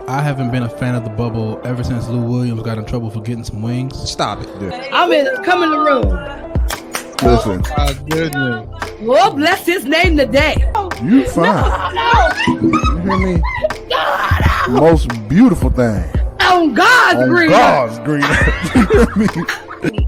I haven't been a fan of the bubble ever since Lou Williams got in trouble for getting some wings. Stop it. Dude. Come in the room. Listen. My goodness. Lord bless his name today. You fine. No. You hear me? God, Most beautiful thing. on God's On green. God's green. You hear me?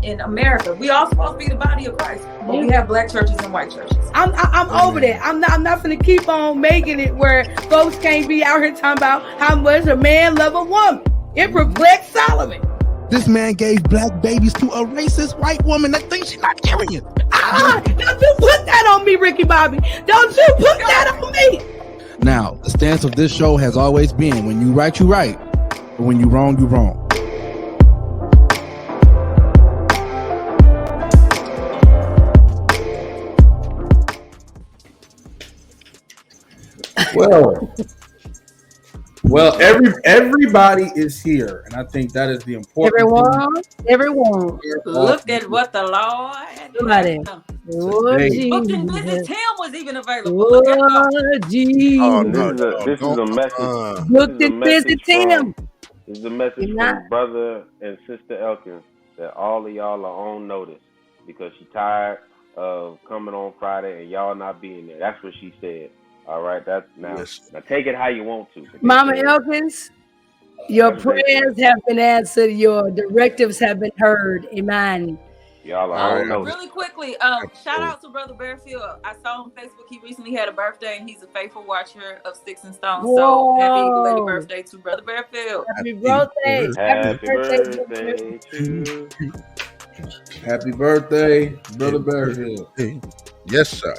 In America, we all supposed to be the body of Christ, but we have black churches and white churches. I'm over that. I'm not gonna keep on making it where folks can't be out here talking about how much a man love a woman. It perplexed Solomon. This man gave black babies to a racist white woman that thinks she's not Aryan. Don't you put that on me, Ricky Bobby. Don't you put that on me. Now, the stance of this show has always been: when you right, you right, but when you wrong, you wrong. Well, everybody is here, and I think that is the important Everyone. Look at what the Lord had Somebody. done. Lord Today. Booked and Jesus. Busy Tim was even available. Look at God. Lord Jesus. Oh, this is a message. Booked and Busy Tim. This is a message from brother and sister Elkins that all of y'all are on notice because she tired of coming on Friday and y'all not being there. That's what she said. All right, that's now take it how you want to. Mama Elkins, your prayers have been answered. Your directives have been heard. Amen. Y'all are on notice. Really quickly, shout out to Brother Bearfield. I saw on Facebook he recently had a birthday, and he's a faithful watcher of Sticks and Stones. So happy belated birthday to Brother Bearfield. Happy birthday. Happy birthday to you. Happy birthday, Brother Bearfield. Yes, sir.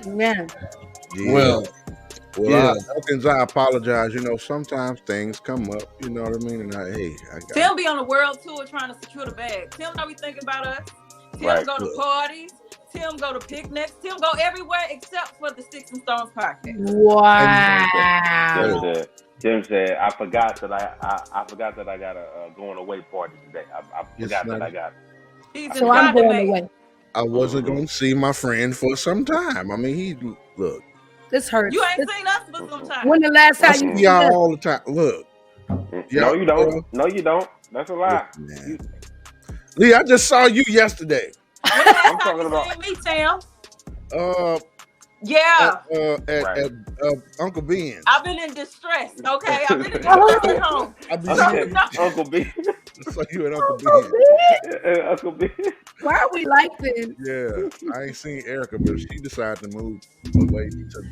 Amen. Yeah. Well, Elkins, I apologize. You know, sometimes things come up. You know what I mean? And I got Tim be on the world tour trying to secure the bag. Tim don't be thinking about us. Tim go to parties. Tim go to picnics. Tim go everywhere except for the Sticks and Stones podcast. Wow. Tim said, I forgot that I got a going away party today. I forgot that I got it. So I'm going away. I wasn't going to see my friend for some time. I mean, look. This hurts. You ain't seen us for some time. When the last time I you see y'all all the time? Look. No, you don't. No, you don't. That's a lie. Lee, I just saw you yesterday. I'm talking about me, Tim. At Uncle Ben's. I've been in distress. Okay, I've been in distress at home. Uncle Ben. So you and Uncle Ben. Uncle Ben. Why are we like this? Yeah, I ain't seen Erica, but she decided to move away to,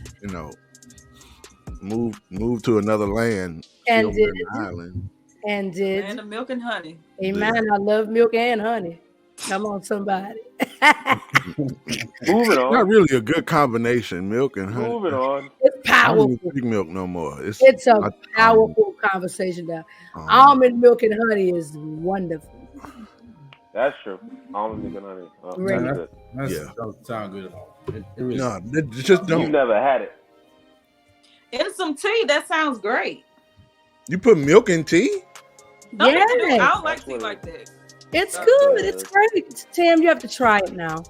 move to another land. And did. Island. And did. And the milk and honey. Amen. I love milk and honey. Come on, somebody. Moving on. Not really a good combination, milk and honey. Moving on. It's powerful. I don't even drink milk no more. It's a powerful conversation now. Almond milk and honey is wonderful. That's true. Almond milk and honey. That doesn't sound good at all. It really just don't. You've never had it. And some tea. That sounds great. You put milk in tea? No, Yeah. I don't like tea like that. It's good. It's great. Tim, you have to try it now.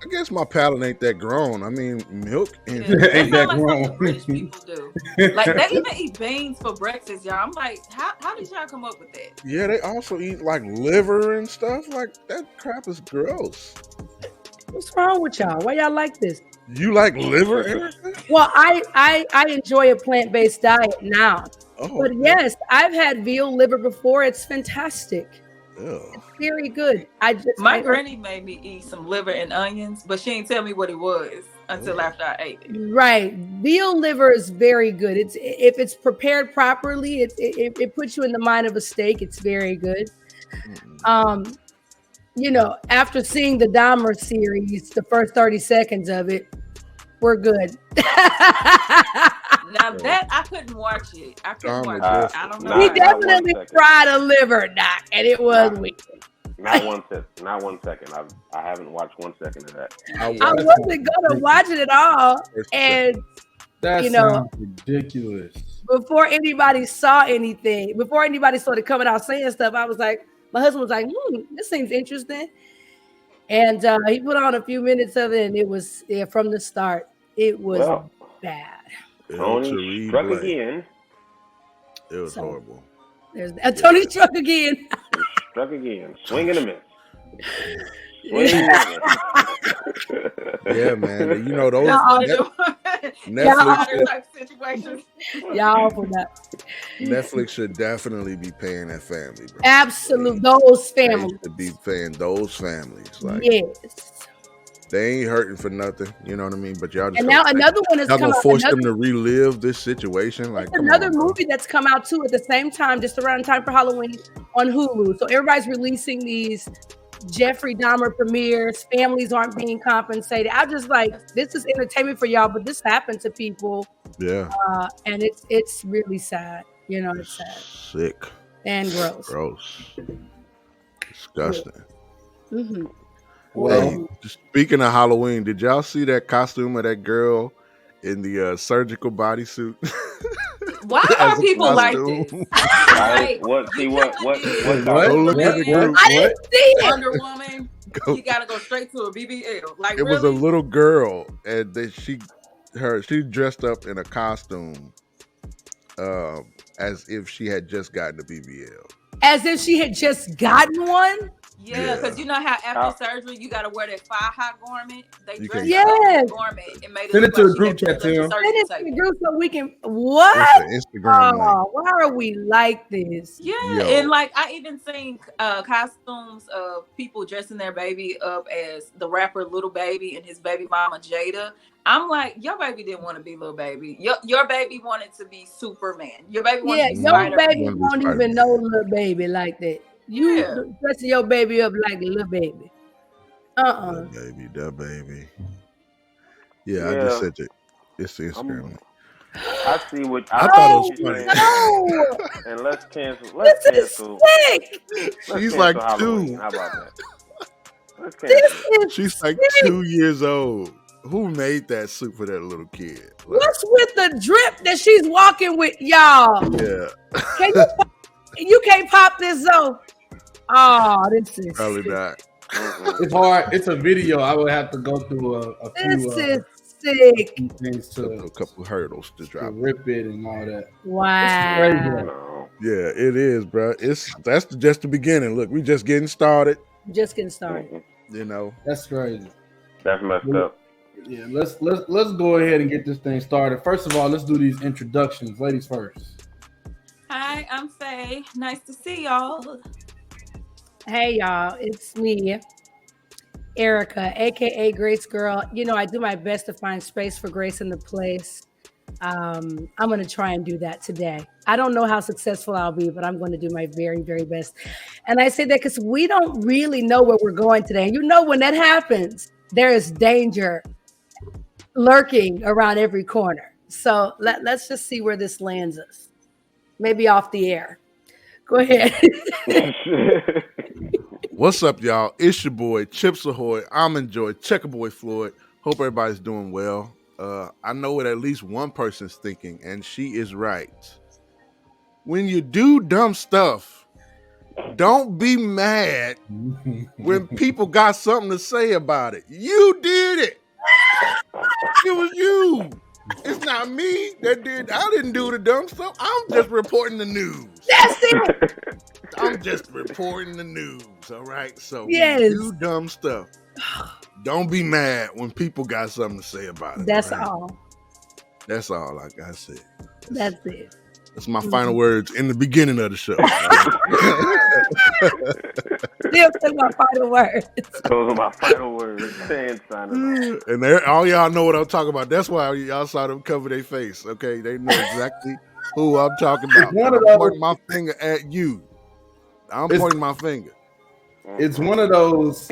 I guess my palate ain't that grown. I mean, milk and ain't that like grown. British people do. Like they even eat beans for breakfast, y'all. I'm like, how did y'all come up with that? Yeah, they also eat like liver and stuff. Like that crap is gross. What's wrong with y'all? Why y'all like this? You like liver, Erica? Well, I enjoy a plant-based diet now. Oh, But yes, I've had veal liver before. It's fantastic. ew. It's very good. My granny made me eat some liver and onions, but she didn't tell me what it was until after I ate it. Right. Veal liver is very good. It's if it's prepared properly, it puts you in the mind of a steak. It's very good. After seeing the Dahmer series, the first 30 seconds of it, we're good. Now that I couldn't watch it. I couldn't watch it. I don't know. He definitely fried a liver, Doc, and it was wicked. Not 1 second. Not 1 second. I haven't watched 1 second of that. I wasn't gonna watch it at all, and that sounds ridiculous. Before anybody saw anything, before anybody started coming out saying stuff, I was like, my husband was like, this seems interesting. And he put on a few minutes of it, and it was from the start. It was bad. Tony struck again. It was horrible. There's Tony struck again. Struck again. Swing and a miss. Yeah, man. You know those Netflix type situations. Y'all for that. Netflix should definitely be paying that family, bro. Absolutely, those families should be paying those families. Like, yes, they ain't hurting for nothing. You know what I mean? But y'all just another one is gonna force them to relive this situation. Like another movie that's come out too at the same time, just around time for Halloween on Hulu. So everybody's releasing these Jeffrey Dahmer premieres. Families aren't being compensated. I'm just like, this is entertainment for y'all, but this happened to people. Yeah, and it's really sad. You know, it's sad, sick, and gross, disgusting. Mm-hmm. Well, speaking of Halloween, did y'all see that costume of that girl in the surgical bodysuit? Why are people like this? Like, what? Go look at the group. I didn't see it. Wonder Woman. She gotta go straight to a BBL. Like, it was a little girl, and then she dressed up in a costume, as if she had just gotten a BBL. As if she had just gotten one. Yeah, because you know how after surgery you gotta wear that high garment. They dressed yes. the garment and made it send it to like the group chat, Tim. Send it to the group so we can what? Instagram why are we like this? Yeah, and like I even seen costumes of people dressing their baby up as the rapper Little Baby and his baby mama Jada. I'm like, your baby didn't want to be Little Baby. Your baby wanted to be Superman. Your baby wanted to be your baby won't even know Little Baby like that. You dressing your baby up like a little baby. The baby. Yeah, I just said it. It's Instagram. I see what I thought it was funny. And let's cancel. Let's cancel. She's like Halloween. 2. How about that? Let's cancel. She's like 2 years old. Who made that suit for that little kid? Like, what's with the drip that she's walking with, y'all? Yeah. You can't pop this though. Oh, this is probably not. It's hard. It's a video. I would have to go through a few. This is sick. Things a couple hurdles to drop. Rip it and all that. Wow. Yeah, it is, bro. That's just the beginning. Look, we just getting started. Just getting started. You know, that's crazy. That's messed up. Yeah, let's go ahead and get this thing started. First of all, let's do these introductions. Ladies first. Hi, I'm Faye. Nice to see y'all. Hey y'all, it's me, Erica, aka Grace Girl. You know, I do my best to find space for Grace in the place. I'm gonna try and do that today. I don't know how successful I'll be, but I'm going to do my very, very best. And I say that because we don't really know where we're going today. And you know, when that happens, there is danger lurking around every corner. So let's just see where this lands us. Maybe off the air. Go ahead. What's up, y'all? It's your boy, Chips Ahoy. I'm Enjoy. Checker Boy Floyd. Hope everybody's doing well. I know what at least one person's thinking, and she is right. When you do dumb stuff, don't be mad when people got something to say about it. You did it. It was you. It's not me that did. I didn't do the dumb stuff. I'm just reporting the news. That's it. I'm just reporting the news. All right. So yes. When you do dumb stuff, don't be mad when people got something to say about it. That's right? all. That's all like I said. That's it. That's my final words in the beginning of the show. Still say my final words. Those are my final words. And all y'all know what I'm talking about. That's why y'all saw them cover their face. Okay, they know exactly who I'm talking about. I'm pointing my finger at you. I'm pointing my finger. It's one of those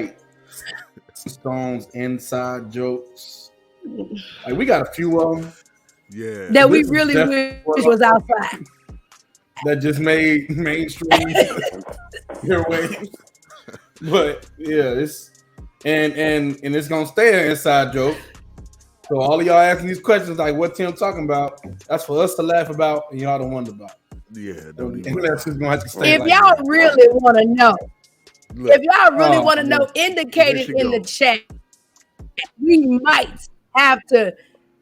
Stones inside jokes. Like, we got a few of them. Yeah. That we really wish was outside. That just made mainstream your way. But yeah, it's and it's gonna stay an inside joke. So all of y'all asking these questions like what Tim talking about, that's for us to laugh about and y'all to wonder about. Yeah, that's just gonna have to stay. If y'all really want to know, if y'all really want to know, indicate it in the chat. We might have to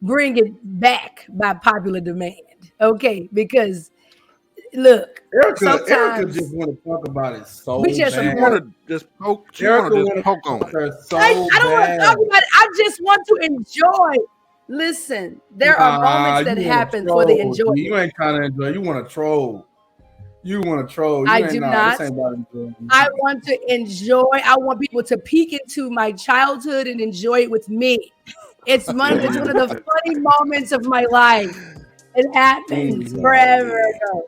bring it back by popular demand, okay? Because look. Erica Sometimes just want to talk about it so we just She bad. want to just poke. She want to just poke on it. So I don't want to bad. talk about it. I just want to enjoy. Listen, there are moments that happen for the enjoyment. You ain't kind of enjoy. You want to troll. You want to troll. You I ain't do nah, not. This ain't about enjoying. I want to enjoy. I want people to peek into my childhood and enjoy it with me. It's one of the funny moments of my life. It happens forever ago.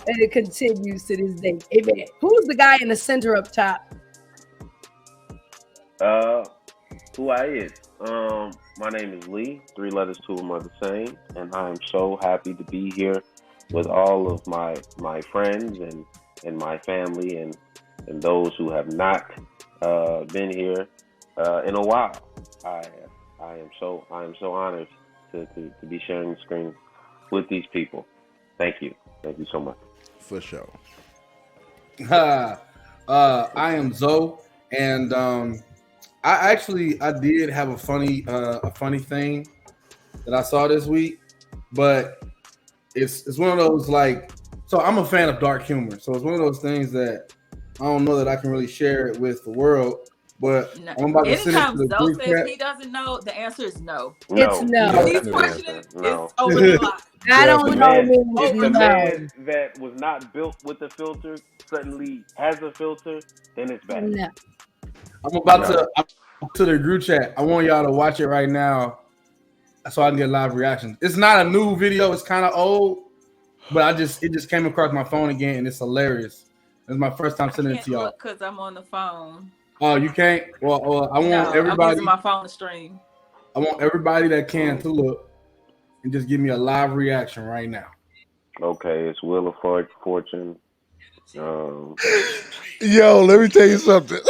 And it continues to this day. Amen. Who's the guy in the center up top? Who I is? My name is Lee. 3 letters, 2 of them are the same, and I am so happy to be here with all of my friends and my family and those who have not been here in a while. I am so honored to be sharing the screen with these people. Thank you so much. For sure. I am Zoe, and I did have a funny thing that I saw this week, but it's one of those like, so I'm a fan of dark humor, so it's one of those things that I don't know that I can really share it with the world. But no. I'm about to send it Anytime to the Zoe group says chat. he doesn't know, the answer is no. It's no. If he's questioning, it's over the line. I don't know. If the No. man that was not built with a filter suddenly has a filter, then it's bad. No. I'm about to the group chat. I want y'all to watch it right now so I can get live reactions. It's not a new video. It's kind of old, but it just came across my phone again, and it's hilarious. It's my first time sending it to y'all. Because I'm on the phone. Oh, you can't? Well, I want everybody. I'm using my phone to stream. I want everybody that can to look and just give me a live reaction right now. Okay, it's Wheel of Fortune. Yo, let me tell you something.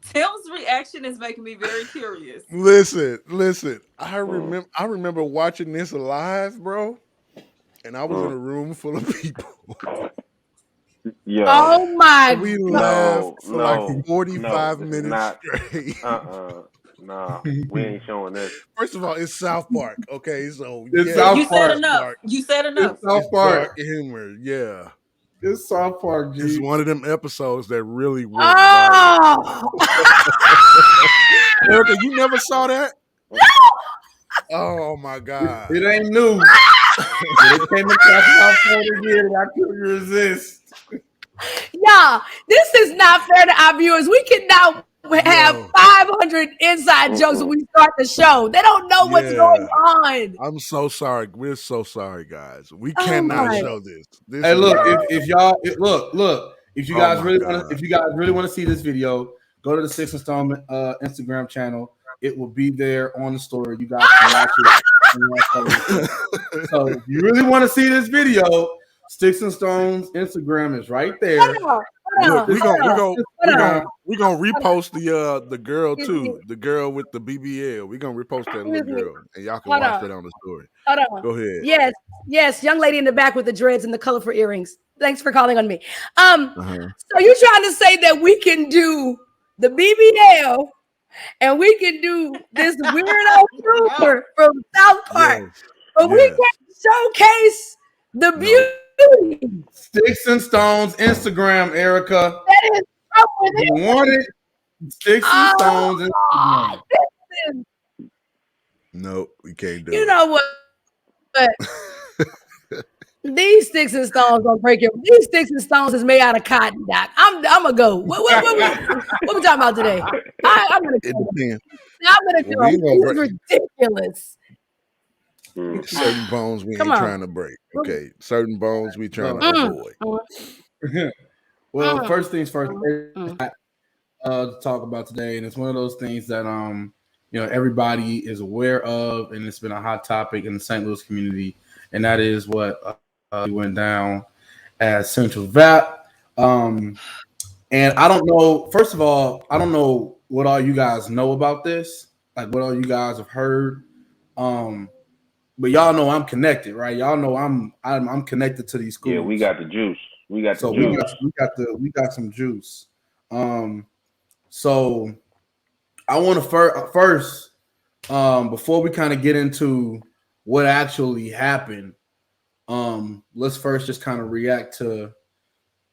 Tim's reaction is making me very curious. Listen. I remember watching this live, bro, and I was in a room full of people. Yo. Oh my God. We laughed for like 45 minutes straight. Nah, we ain't showing this. First of all, it's South Park, okay? So it's South you Park. said enough. You said enough. It's South Park humor, yeah. It's South Park. G. It's one of them episodes that really worked. Oh, Erica, you never saw that? No. Oh my God! It ain't new. It came across my phone again, and I couldn't resist. Yeah, this is not fair to our viewers. We can now have 500 inside jokes when we start the show. They don't know what's going on. I'm so sorry. We're so sorry, guys. We cannot show this. Hey, look, if y'all look, if you guys really want to see this video, go to the Six and Stone Instagram channel. It will be there on the story. You guys can watch it. So if you really want to see this video, Sticks and Stones Instagram is right there. Look, we're gonna repost the girl too, the girl with the BBL. We're gonna repost that little girl, and y'all can watch that on the story. Go ahead. Yes, young lady in the back with the dreads and the colorful earrings. Thanks for calling on me. So you're trying to say that we can do the BBL and we can do this weirdo trooper from South Park, but we can't showcase the beauty. Sticks and Stones Instagram, Erica. That is trouble. You want it? Sticks and Stones Instagram. Nope, we can't do it. You know what? But these Sticks and Stones gonna break your. These Sticks and Stones is made out of cotton, Doc. I'm gonna go. What we talking about today? I'm gonna go. I'm gonna go. This is ridiculous. Certain bones we ain't trying to break. Okay, certain bones we trying to avoid. Well, first things first. To talk about today, and it's one of those things that everybody is aware of, and it's been a hot topic in the St. Louis community, and that is what went down at Central VAP. And I don't know. First of all, I don't know what all you guys know about this, like what all you guys have heard. But y'all know I'm connected, right? Y'all know I'm connected to these schools. Yeah, we got the juice. We got some juice. So I want to first before we kind of get into what actually happened, let's first just kind of react to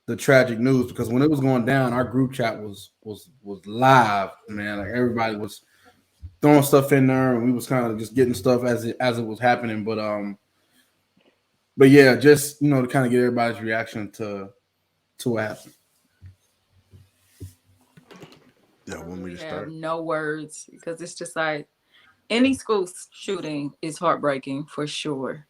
the tragic news, because when it was going down, our group chat was live, man. Like everybody was throwing stuff in there, and we was kind of just getting stuff as it was happening. But yeah, just to kind of get everybody's reaction to what happened. Yeah, want me We to have start? no words because it's just like any school shooting is heartbreaking for sure.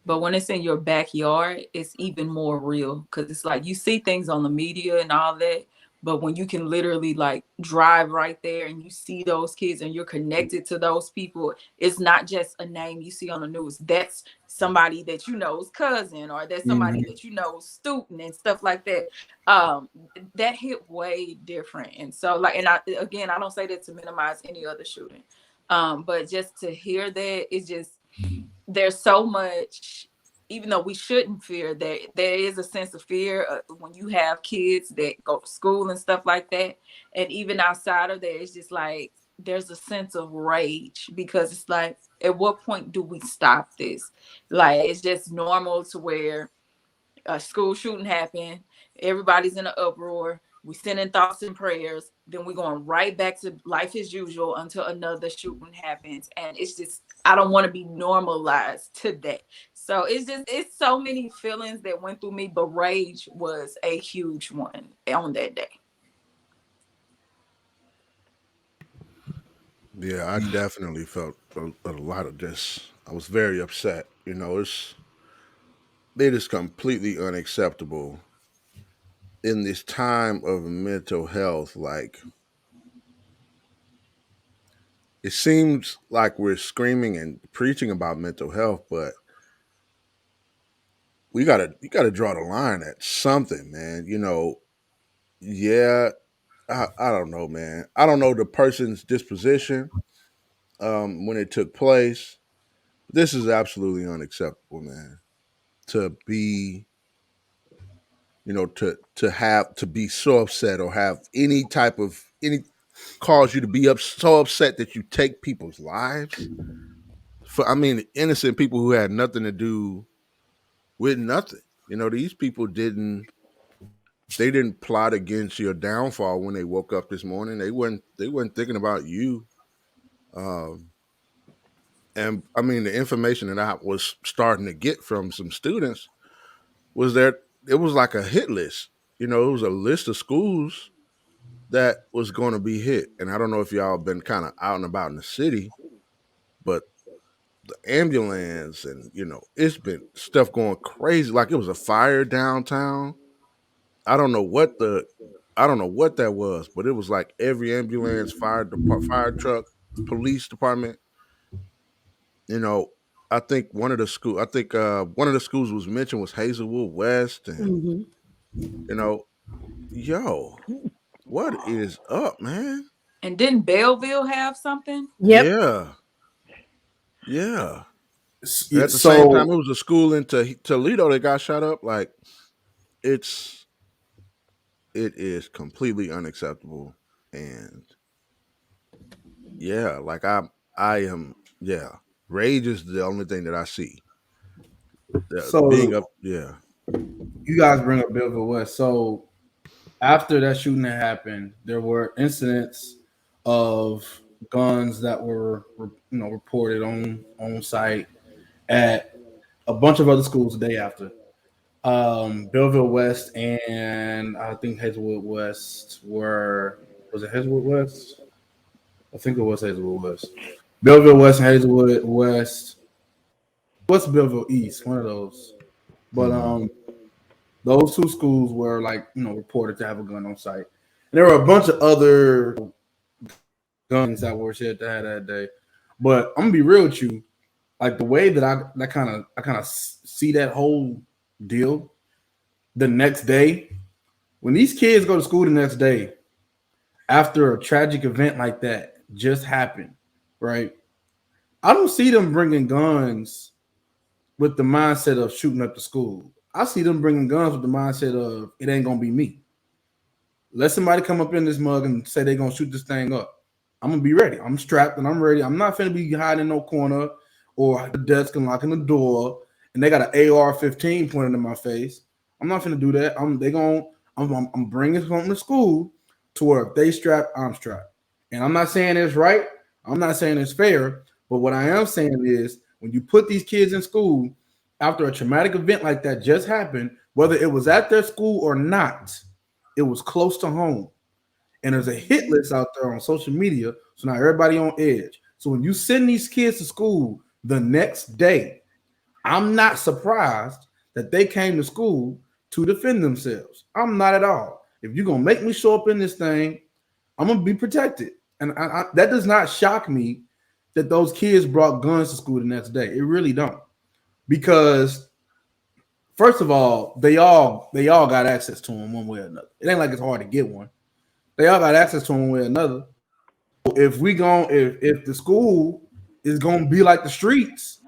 But when it's in your backyard, it's even more real because it's like you see things on the media and all that. But when you can literally like drive right there and you see those kids and you're connected to those people, it's not just a name you see on the news. That's somebody that you know's cousin, or that's somebody Mhm. that you know's student and stuff like that. That hit way different. And so like, and I don't say that to minimize any other shooting. But just to hear that, it's just there's so much, even though we shouldn't fear, there is a sense of fear when you have kids that go to school and stuff like that. And even outside of that, it's just like there's a sense of rage because it's like, at what point do we stop this? Like it's just normal to where a school shooting happened, everybody's in an uproar, we sending thoughts and prayers, then we're going right back to life as usual until another shooting happens. And it's just, I don't want to be normalized to that. So it's so many feelings that went through me, but rage was a huge one on that day. Yeah, I definitely felt a lot of this. I was very upset. It is completely unacceptable in this time of mental health. Like, it seems like we're screaming and preaching about mental health, but you gotta draw the line at something, man. Yeah, I don't know, man. I don't know the person's disposition when it took place. This is absolutely unacceptable, man. To be, to be so upset or have any cause you to be so upset that you take people's lives. For I mean, innocent people who had nothing to do with nothing. These people didn't plot against your downfall when they woke up this morning. They weren't thinking about you. Um, and I mean, the information that I was starting to get from some students was that it was like a hit list. It was a list of schools that was going to be hit. And I don't know if y'all been kind of out and about in the city, but the ambulance and it's been stuff going crazy. Like it was a fire downtown. I don't know what the I don't know what that was, but it was like every ambulance, fire truck, police department. You know, I think one of the schools was mentioned was Hazelwood West, and Mhm. you know, yo, what is up, man? And didn't Belleville have something? Yep. Yeah, yeah. And at the same time, So it was a school in Toledo that got shot up. Like it's it is completely unacceptable, and yeah, like I am yeah. Rage is the only thing that I see. Being so up, yeah. you guys bring up Belleville West. So after that shooting that happened, there were incidents of guns that were reported on site at a bunch of other schools the day after. Belleville West and I think Hazelwood West were, was it Hazelwood West? I think it was Hazelwood West. Belleville West and Hazelwood West. What's Belleville East? One of those. But Hmm. those two schools were like reported to have a gun on site. And there were a bunch of other guns that were shared that day. But I'm gonna be real with you. Like the way that I kind of see that whole deal the next day, when these kids go to school the next day after a tragic event like that just happened, right? I don't see them bringing guns with the mindset of shooting up the school. I see them bringing guns with the mindset of it ain't gonna be me. Let somebody come up in this mug and say they're gonna shoot this thing up. I'm gonna be ready. I'm strapped and I'm ready. I'm not gonna be hiding in no corner or the desk and locking the door, and they got an AR-15 pointed in my face. I'm not gonna do that. I'm bringing something to school to where if they strap, I'm strapped. And I'm not saying it's right. I'm not saying it's fair. But what I am saying is when you put these kids in school after a traumatic event like that just happened, whether it was at their school or not, it was close to home. And there's a hit list out there on social media. So now everybody on edge. So when you send these kids to school the next day, I'm not surprised that they came to school to defend themselves. I'm not at all. If you're going to make me show up in this thing, I'm going to be protected. And that does not shock me that those kids brought guns to school the next day. It really don't. Because first of all, they all got access to them one way or another. It ain't like it's hard to get one. They all got access to them one way or another. If the school is gonna be like the streets,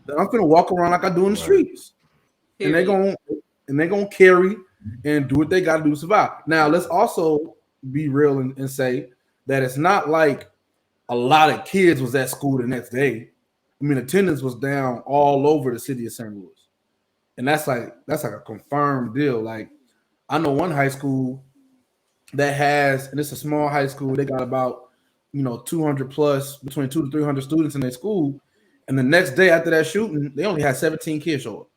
then I'm gonna walk around like I do in the streets. And they're gonna carry and do what they gotta do to survive. Now let's also be real and say that it's not like a lot of kids was at school the next day. I mean, attendance was down all over the city of St. Louis. And that's like a confirmed deal. Like I know one high school that has, and it's a small high school, they got about 200 plus, between 200 to 300 students in their school. And the next day after that shooting, they only had 17 kids show up.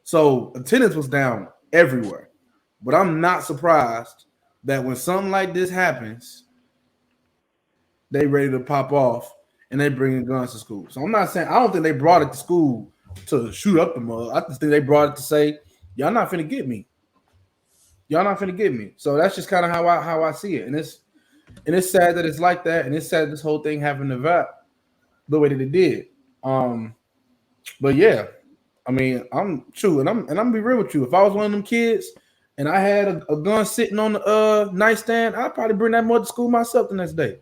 So attendance was down everywhere. But I'm not surprised that when something like this happens, they ready to pop off and they bringing guns to school. So I'm not saying, I don't think they brought it to school to shoot up the mug. I just think they brought it to say, y'all not finna get me. Y'all not finna get me. So that's just kind of how I see it. And it's sad that it's like that. And it's sad this whole thing happened to VAP the way that it did. But yeah, I mean, I'm true. And I'm gonna be real with you. If I was one of them kids and I had a gun sitting on the nightstand, I'd probably bring that mother to school myself the next day.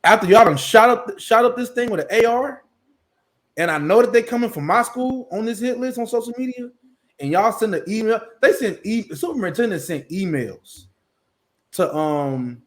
After y'all done shot up this thing with an AR, and I know that they coming from my school on this hit list on social media, and y'all send an email. They send superintendent sent emails to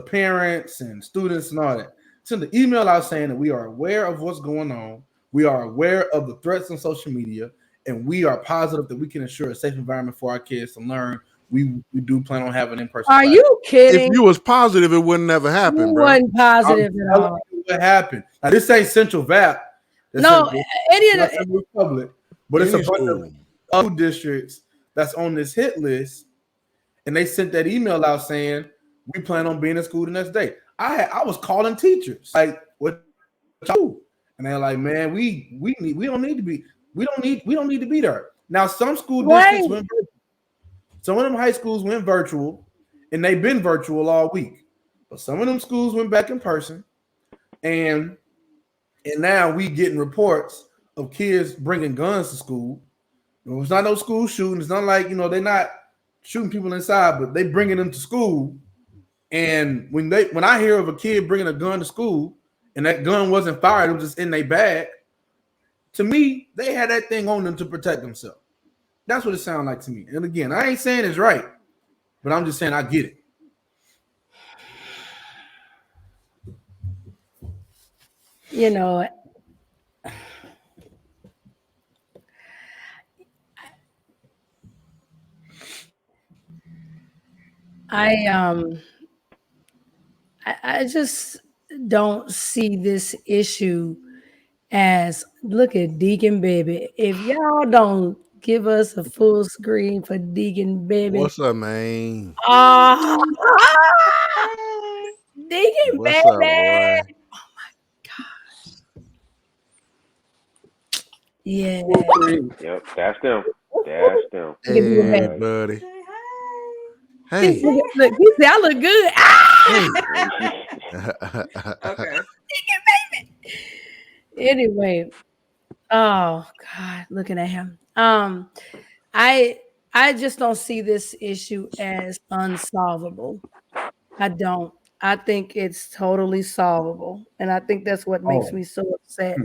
parents and students and all that. Send the email out saying that we are aware of what's going on. We are aware of the threats on social media, and we are positive that we can ensure a safe environment for our kids to learn. We do plan on having in-person. Are you kidding? If you was positive, it wouldn't never happen, bro. Wasn't positive at all. What happened? Now this ain't Central VAP. No, any of the Republic, but it's a bunch of other districts that's on this hit list, and they sent that email out saying we plan on being in school the next day. I was calling teachers like, what you? And they're like, man, we don't need to be there. Now some school districts went virtual. Some of them high schools went virtual, and they've been virtual all week. But some of them schools went back in person, and now we getting reports of kids bringing guns to school. It's not no school shooting. It's not like they're not shooting people inside, but they bringing them to school. And when I hear of a kid bringing a gun to school and that gun wasn't fired, it was just in their bag. To me, they had that thing on them to protect themselves. That's what it sounds like to me. And again, I ain't saying it's right, but I'm just saying I get it. I just don't see this issue as, look at Deacon Baby. If y'all don't give us a full screen for Deacon Baby. What's up, man? Deacon What's Baby. up, boy? Oh my God. Yeah. Yep, that's them. That's them. Hey, buddy. Hey. Look, he said I look good. Okay. Deacon Baby. Anyway. Oh God, looking at him. I just don't see this issue as unsolvable. I don't. I think it's totally solvable, and I think that's what makes me so upset.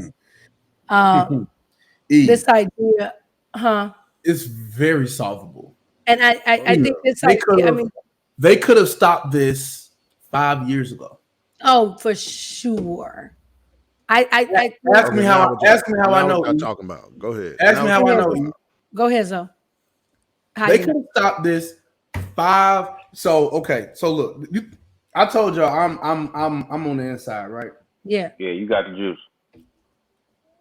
This idea, it's very solvable. And I think this idea. I mean, they could have stopped this 5 years ago. Oh, for sure. Ask me how I know. What y'all talking about? Go ahead. Ask me how I know. Go ahead, Zo. They could have stopped this 5. So okay. So look, I told y'all I'm on the inside, right? Yeah. Yeah, you got the juice.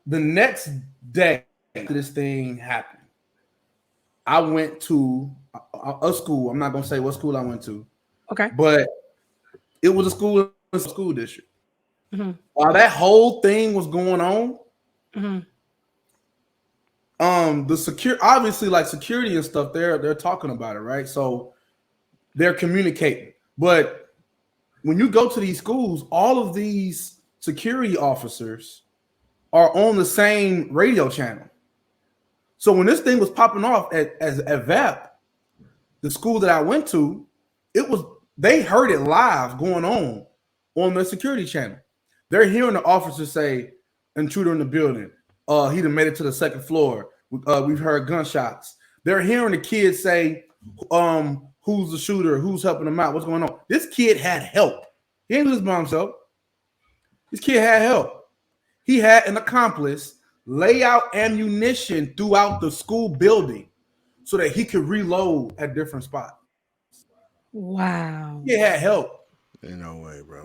The next day this thing happened, I went to a school. I'm not gonna say what school I went to. Okay. But it was a school district. Mm-hmm. While that whole thing was going on, the obviously like security and stuff, they're talking about it, right? So they're communicating. But when you go to these schools, all of these security officers are on the same radio channel. So when this thing was popping off at VAP, the school that I went to, they heard it live going on the security channel. They're hearing the officer say, "Intruder in the building. He done made it to the second floor. We've heard gunshots." They're hearing the kids say, "Who's the shooter? Who's helping them out? What's going on?" This kid had help. He ain't just by himself. This kid had help. He had an accomplice lay out ammunition throughout the school building so that he could reload at different spots. Wow. He had help. Ain't no way, bro.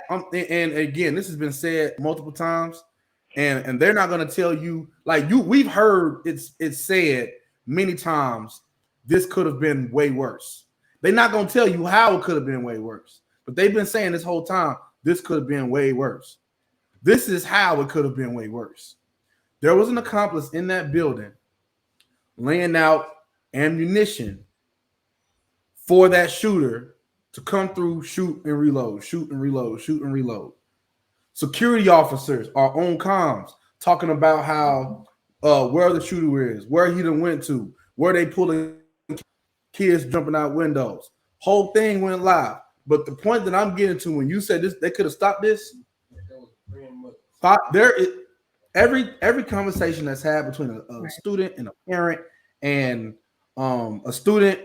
And again, this has been said multiple times, and they're not going to tell you like you. We've heard it's said many times. This could have been way worse. They're not going to tell you how it could have been way worse, but they've been saying this whole time this could have been way worse. This is how it could have been way worse. There was an accomplice in that building laying out ammunition for that shooter to come through, shoot and reload, shoot and reload, shoot and reload. Security officers are on comms talking about how where the shooter is, where he done went to, where they pulling kids jumping out windows. Whole thing went live. But the point that I'm getting to when you said this, they could have stopped this. Every conversation that's had between a student and a parent and a student,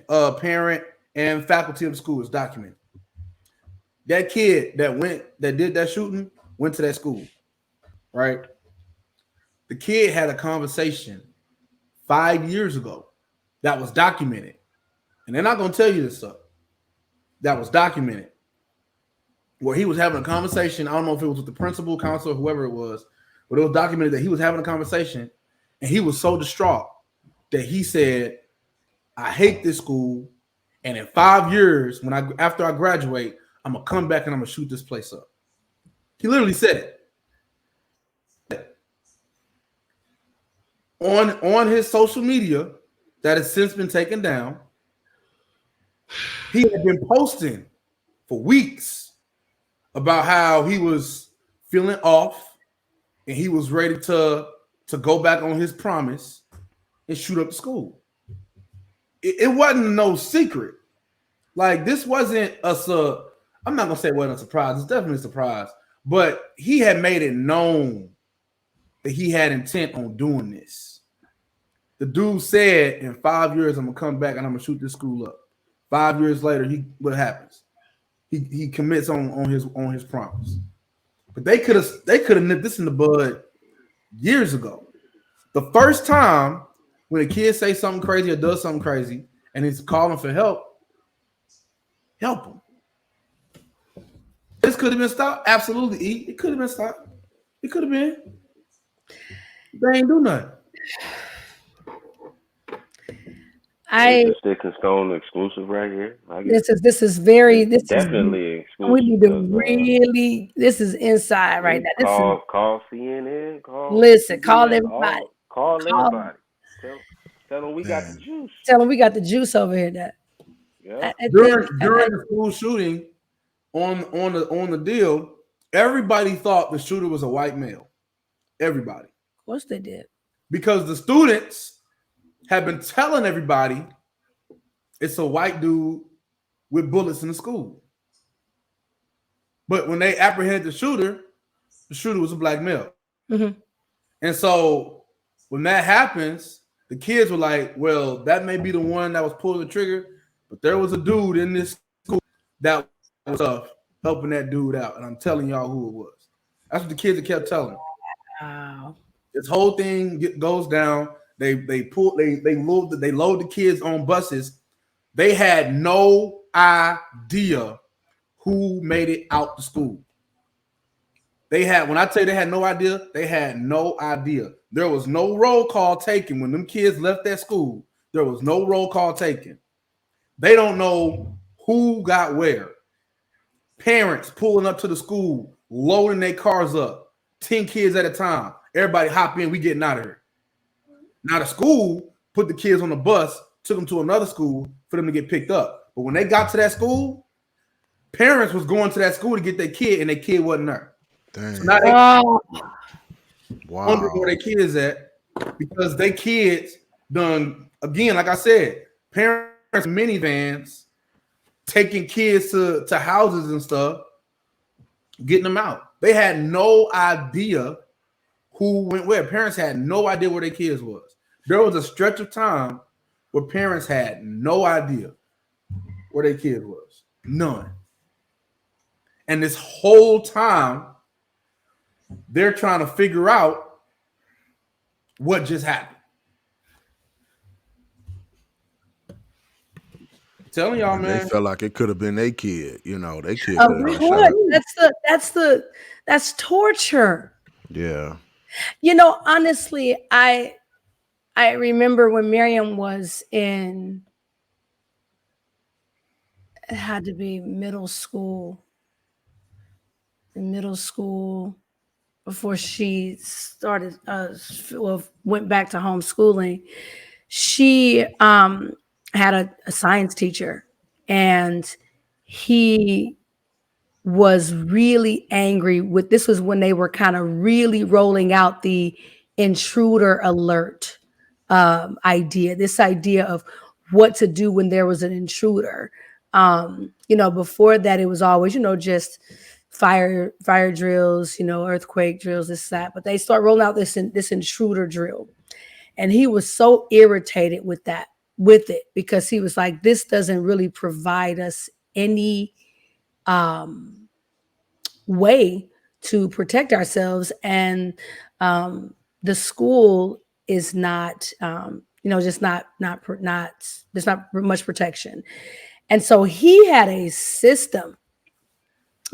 parent, and faculty of the school is documented. That kid that did that shooting went to that school, right? The kid had a conversation 5 years ago that was documented. And they're not going to tell you this stuff. That was documented. Where he was having a conversation. I don't know if it was with the principal, counselor, whoever it was, but it was documented that he was having a conversation and he was so distraught that he said, "I hate this school. And in 5 years, after I graduate, I'm gonna come back and I'm gonna shoot this place up." He literally said it on his social media that has since been taken down. He had been posting for weeks about how he was feeling off and he was ready to go back on his promise and shoot up the school. It wasn't no secret. Like, this wasn't I'm not gonna say it wasn't a surprise. It's definitely a surprise, but he had made it known that he had intent on doing this. The dude said, "In 5 years, I'm gonna come back and I'm gonna shoot this school up." 5 years later, what happens? He commits on his promise. But they could have nipped this in the bud years ago. The first time when a kid says something crazy or does something crazy and he's calling for help him. This could have been stopped. Absolutely, it could have been stopped. It could have been. They ain't do nothing. Stick and Stone exclusive right here. This is definitely exclusive. We need to really. This is inside right now. Call CNN. Call everybody. Call everybody. Tell them we got the juice. Tell them we got the juice over here. That yeah. During the school shooting, on the deal, everybody thought the shooter was a white male. Everybody. Of course they did. Because the students have been telling everybody it's a white dude with bullets in the school. But when they apprehended the shooter was a black male. Mm-hmm. And so when that happens, the kids were like, well, that may be the one that was pulling the trigger, but there was a dude in this school that was helping that dude out. And I'm telling y'all who it was. That's what the kids kept telling them. Wow. This whole thing goes down. They load the kids on buses. They had no idea who made it out to school. They had, when I tell you they had no idea, they had no idea. There was no roll call taken when them kids left that school. There was no roll call taken. They don't know who got where. Parents pulling up to the school, loading their cars up, 10 kids at a time. Everybody hop in, we getting out of here. Now the school put the kids on the bus, took them to another school for them to get picked up. But when they got to that school, parents was going to that school to get their kid, and their kid wasn't there. Dang. So now they wonder where their kids at, because they kids done, again, like I said, parents minivans taking kids to houses and stuff, getting them out. They had no idea who went where. Parents had no idea where their kids was. There was a stretch of time where parents had no idea where their kids was. None. And this whole time, they're trying to figure out what just happened. Telling y'all, man. They felt like it could have been their kid. You know, they kid. That's torture. Yeah. You know, honestly, I remember when Miriam was in, it had to be middle school. In middle school, before she started, went back to homeschooling, she had a science teacher, and he was really angry with, this was when they were kind of really rolling out the intruder alert idea, this idea of what to do when there was an intruder. You know, before that, it was always, you know, just fire drills, you know, earthquake drills, this, that, but they start rolling out this intruder drill. And he was so irritated with it, because he was like, this doesn't really provide us any way to protect ourselves. And the school is not, you know, just not, there's not much protection. And so he had a system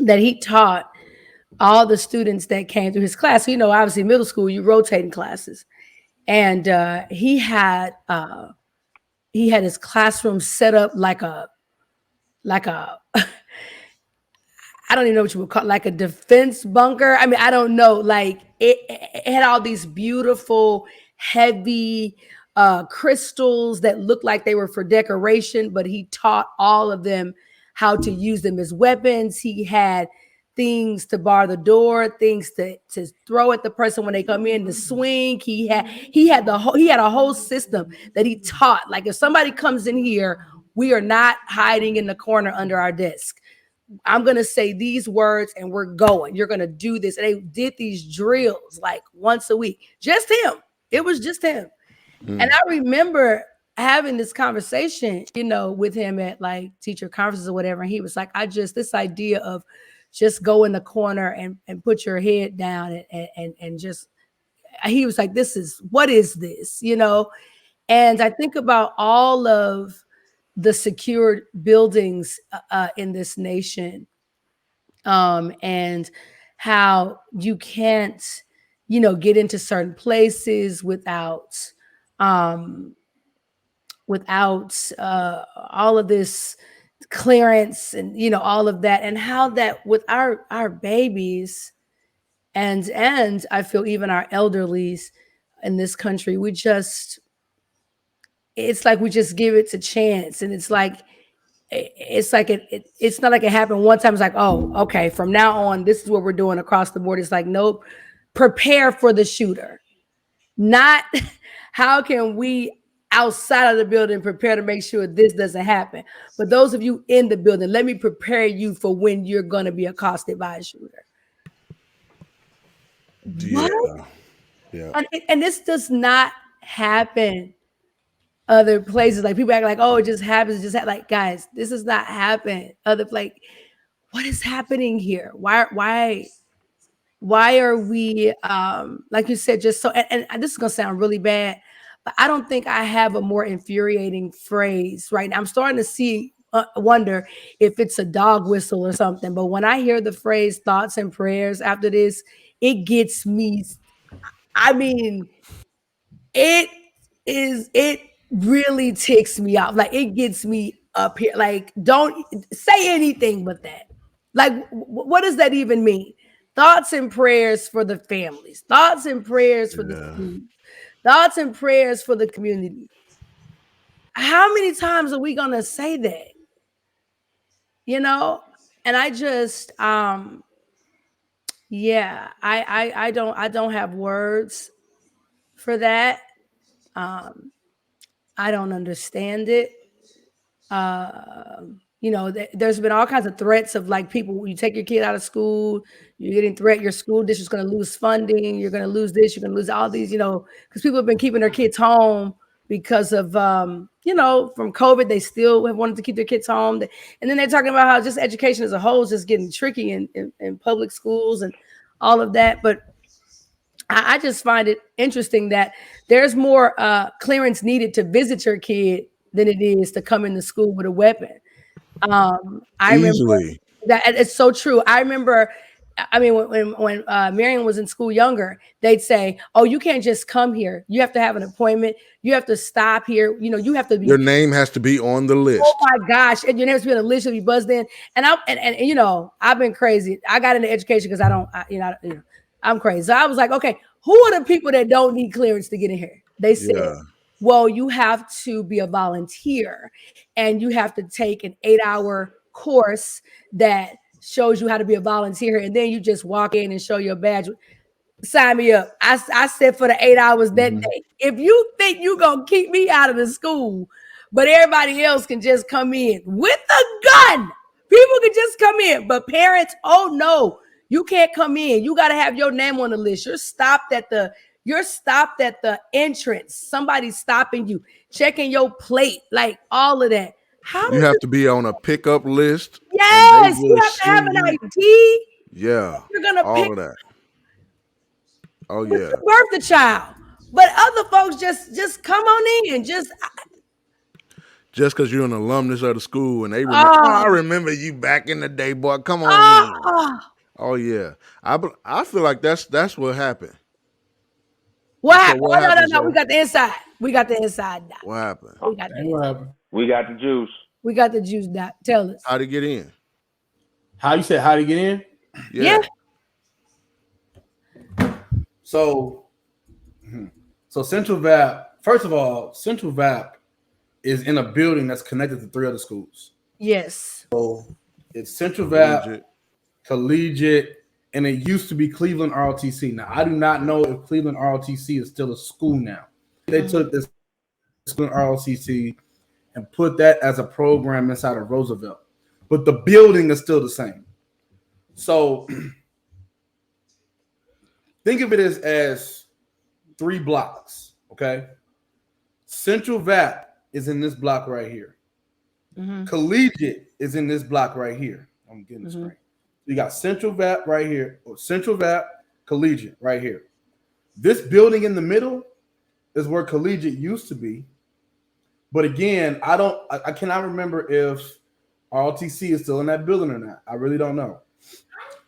that he taught all the students that came through his class. So, you know, obviously middle school, you rotating classes. And he had his classroom set up like a I don't even know what you would call it, like a defense bunker. I mean, I don't know. Like it had all these beautiful, heavy crystals that looked like they were for decoration, but he taught all of them how to use them as weapons. He had things to bar the door, things to throw at the person when they come in, to swing. He had a whole system that he taught. Like, if somebody comes in here, we are not hiding in the corner under our desk. I'm going to say these words and we're going. You're going to do this. And they did these drills like once a week. Just him. It was just him. And I remember having this conversation, you know, with him at like teacher conferences or whatever. And he was like, this idea of just go in the corner and put your head down and just, he was like, what is this, you know? And I think about all of the secured buildings in this nation, and how you can't, you know, get into certain places without all of this clearance and, you know, all of that, and how that with our babies and I feel even our elderlies in this country, it's like we just give it a chance. And it's like it's not like it happened one time. It's like, oh, okay, from now on, this is what we're doing across the board. It's like, nope, prepare for the shooter. Not how can we outside of the building prepare to make sure this doesn't happen. But those of you in the building, let me prepare you for when you're going to be accosted by a shooter. Yeah. What? Yeah. And this does not happen other places. Like, people act like, oh, it just happens. Like, guys, this does not happen. Like, what is happening here? Why Why are we, like you said, just so, and this is going to sound really bad, but I don't think I have a more infuriating phrase right now. I'm starting to wonder if it's a dog whistle or something. But when I hear the phrase thoughts and prayers after this, it gets me. I mean, it really ticks me off. Like it gets me up here. Like, don't say anything but that. Like, what does that even mean? Thoughts and prayers for the families, thoughts and prayers for the students, thoughts and prayers for the community. How many times are we gonna say that? You know? And I just yeah, I don't have words for that. I don't understand it. You know, there's been all kinds of threats of like people, you take your kid out of school, you're getting threat, your school district's going to lose funding, you're going to lose this, you're going to lose all these, you know, because people have been keeping their kids home because of, you know, from COVID, they still have wanted to keep their kids home. And then they're talking about how just education as a whole is just getting tricky in public schools and all of that. But I just find it interesting that there's more clearance needed to visit your kid than it is to come into school with a weapon. I remember that it's so true. I remember, I mean, when Marion was in school younger, they'd say, "Oh, you can't just come here. You have to have an appointment. You have to stop here. You know, you have to be. Your name has to be on the list." Oh my gosh! And your name has to be on the list. You'll be buzzed in. And you know, I've been crazy. I got into education because I'm crazy. So I was like, okay, who are the people that don't need clearance to get in here? They said, well, you have to be a volunteer and you have to take an 8-hour course that shows you how to be a volunteer. And then you just walk in and show your badge. Sign me up. I said for the 8 hours that day. If you think you're going to keep me out of the school, but everybody else can just come in with a gun, people can just come in. But parents, oh no, you can't come in. You got to have your name on the list. You're stopped at the entrance. Somebody's stopping you, checking your plate, like all of that. You have to be on a pickup list. Yes, you have to have an ID. Yeah, you're gonna all pick of that. Oh you yeah, birth the child, but other folks just come on in, just because you're an alumnus of the school and they remember. I remember you back in the day, boy. Come on in. Oh yeah, I feel like that's what happened. What happened? No. We got the inside. We got the inside now. What happened? What happened? We got the juice. We got the juice now. Tell us. How to get in? How you said how to get in? Yeah. So Central VAP. First of all, Central VAP is in a building that's connected to 3 other schools. Yes. So it's Central VAP, Collegiate, and it used to be Cleveland ROTC. Now, I do not know if Cleveland ROTC is still a school now. They took this Cleveland ROTC and put that as a program inside of Roosevelt. But the building is still the same. So think of it as 3 blocks, okay? Central VAP is in this block right here. Collegiate is in this block right here. I'm getting this right. You got Central VAP right here, or Central VAP, Collegiate right here. This building in the middle is where Collegiate used to be. But again, I cannot remember if ROTC is still in that building or not. I really don't know.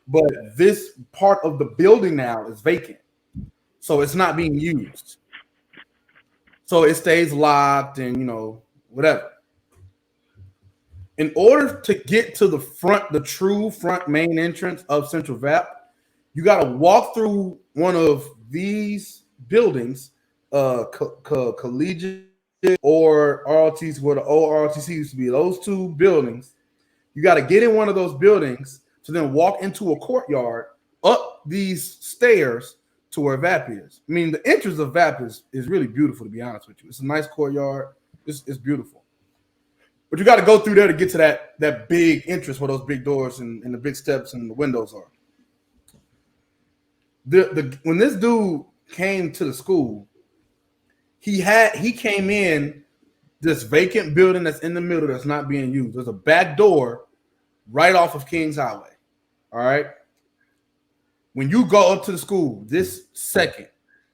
But this part of the building now is vacant. So it's not being used. So it stays locked and, whatever. In order to get to the front, the true front main entrance of Central VAP, you got to walk through one of these buildings, Collegiate or ROTC, where the old ROTC used to be. Those 2 buildings, you got to get in one of those buildings to then walk into a courtyard up these stairs to where VAP is. I mean, the entrance of VAP is really beautiful, to be honest with you. It's a nice courtyard. It's beautiful. But you got to go through there to get to that big entrance where those big doors and the big steps and the windows are. When this dude came to the school, he came in this vacant building that's in the middle that's not being used. There's a back door right off of Kings Highway. All right. When you go up to the school this second,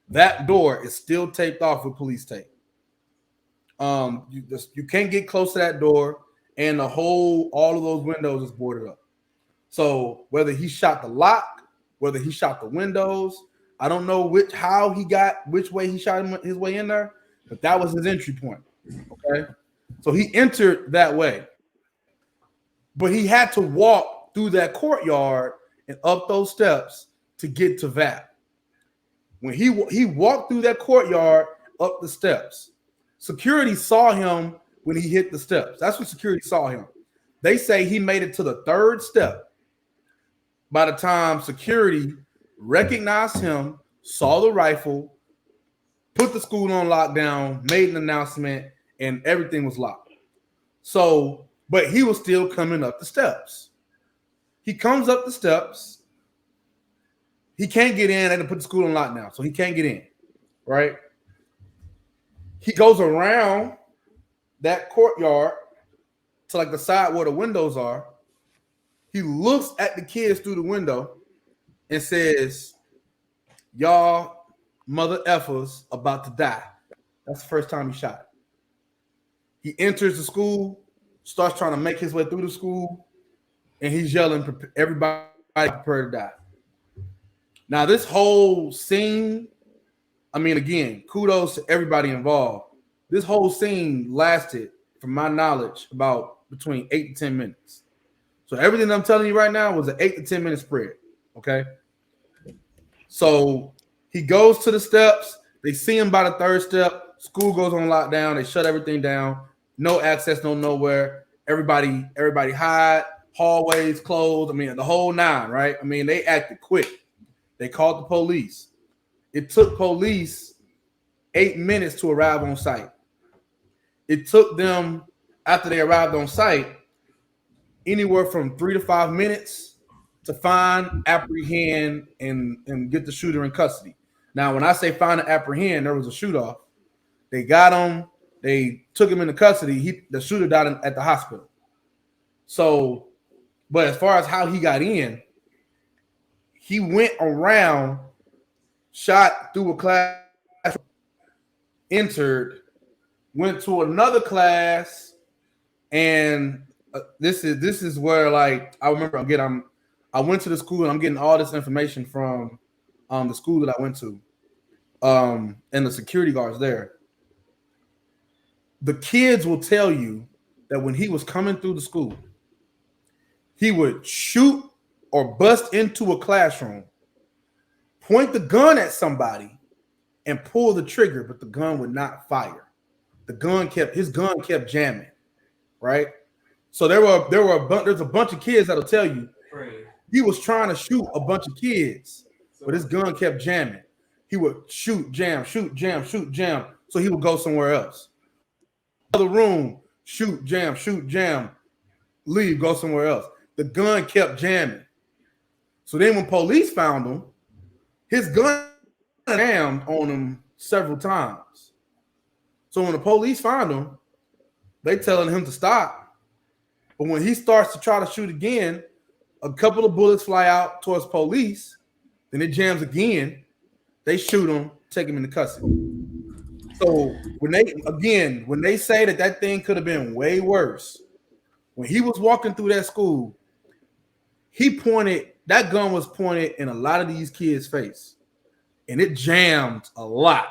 that door is still taped off with police tape. You can't get close to that door, and all of those windows is boarded up. So whether he shot the lock, whether he shot the windows, I don't know which way he shot his way in there, but that was his entry point. Okay, so he entered that way, but he had to walk through that courtyard and up those steps to get to VAP. When he walked through that courtyard up the steps, security saw him when he hit the steps. That's when security saw him. They say he made it to the third step by the time security recognized him, saw the rifle, put the school on lockdown, made an announcement, and everything was locked. So, but he was still coming up the steps. He comes up the steps. He can't get in. They had to put the school on lockdown, so he can't get in, right? He goes around that courtyard to like the side where the windows are. He looks at the kids through the window and says, "Y'all mother effers about to die." That's the first time he shot. He enters the school, starts trying to make his way through the school, and he's yelling, "Everybody prepare to die." Now, this whole scene, I mean, again, kudos to everybody involved. This whole scene lasted, from my knowledge, about between 8 to 10 minutes. So everything I'm telling you right now was an 8 to 10 minute spread, okay? So he goes to the steps. They see him by the third step. School goes on lockdown. They shut everything down. No access, no nowhere. Everybody hide. Hallways closed. I mean, the whole nine, right? I mean, they acted quick. They called the police. It took police 8 minutes to arrive on site. It took them, after they arrived on site, anywhere from 3 to 5 minutes to find, apprehend, and get the shooter in custody. Now, when I say find and apprehend, there was a shoot-off. They got him. They took him into custody. The shooter died at the hospital. So, but as far as how he got in, he went around, shot through a class, entered, went to another class, and this is where, like, I remember I went to the school and I'm getting all this information from the school that I went to, and the security guards there. The kids will tell you that when he was coming through the school, he would shoot or bust into a classroom, point the gun at somebody, and pull the trigger, but the gun would not fire. His gun kept jamming, right? So there's a bunch of kids that'll tell you he was trying to shoot a bunch of kids, but his gun kept jamming. He would shoot, jam, shoot, jam, shoot, jam. So he would go somewhere else. Other room, shoot, jam, leave, go somewhere else. The gun kept jamming. So then when police found him, his gun jammed on him several times. So when the police found him, they telling him to stop. But when he starts to try to shoot again, a couple of bullets fly out towards police. Then it jams again. They shoot him, take him into custody. So when they say that thing could have been way worse, when he was walking through that school, that gun was pointed in a lot of these kids' face, and it jammed a lot.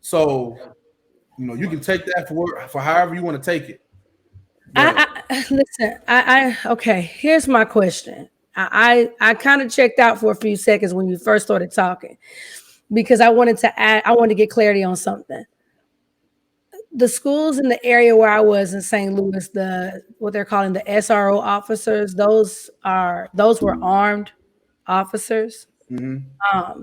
So, you can take that for however you want to take it. Listen, okay, here's my question. I kind of checked out for a few seconds when you first started talking, because I wanted to get clarity on something. The schools in the area where I was in St. Louis, what they're calling the SRO officers, those were armed officers. Mm-hmm.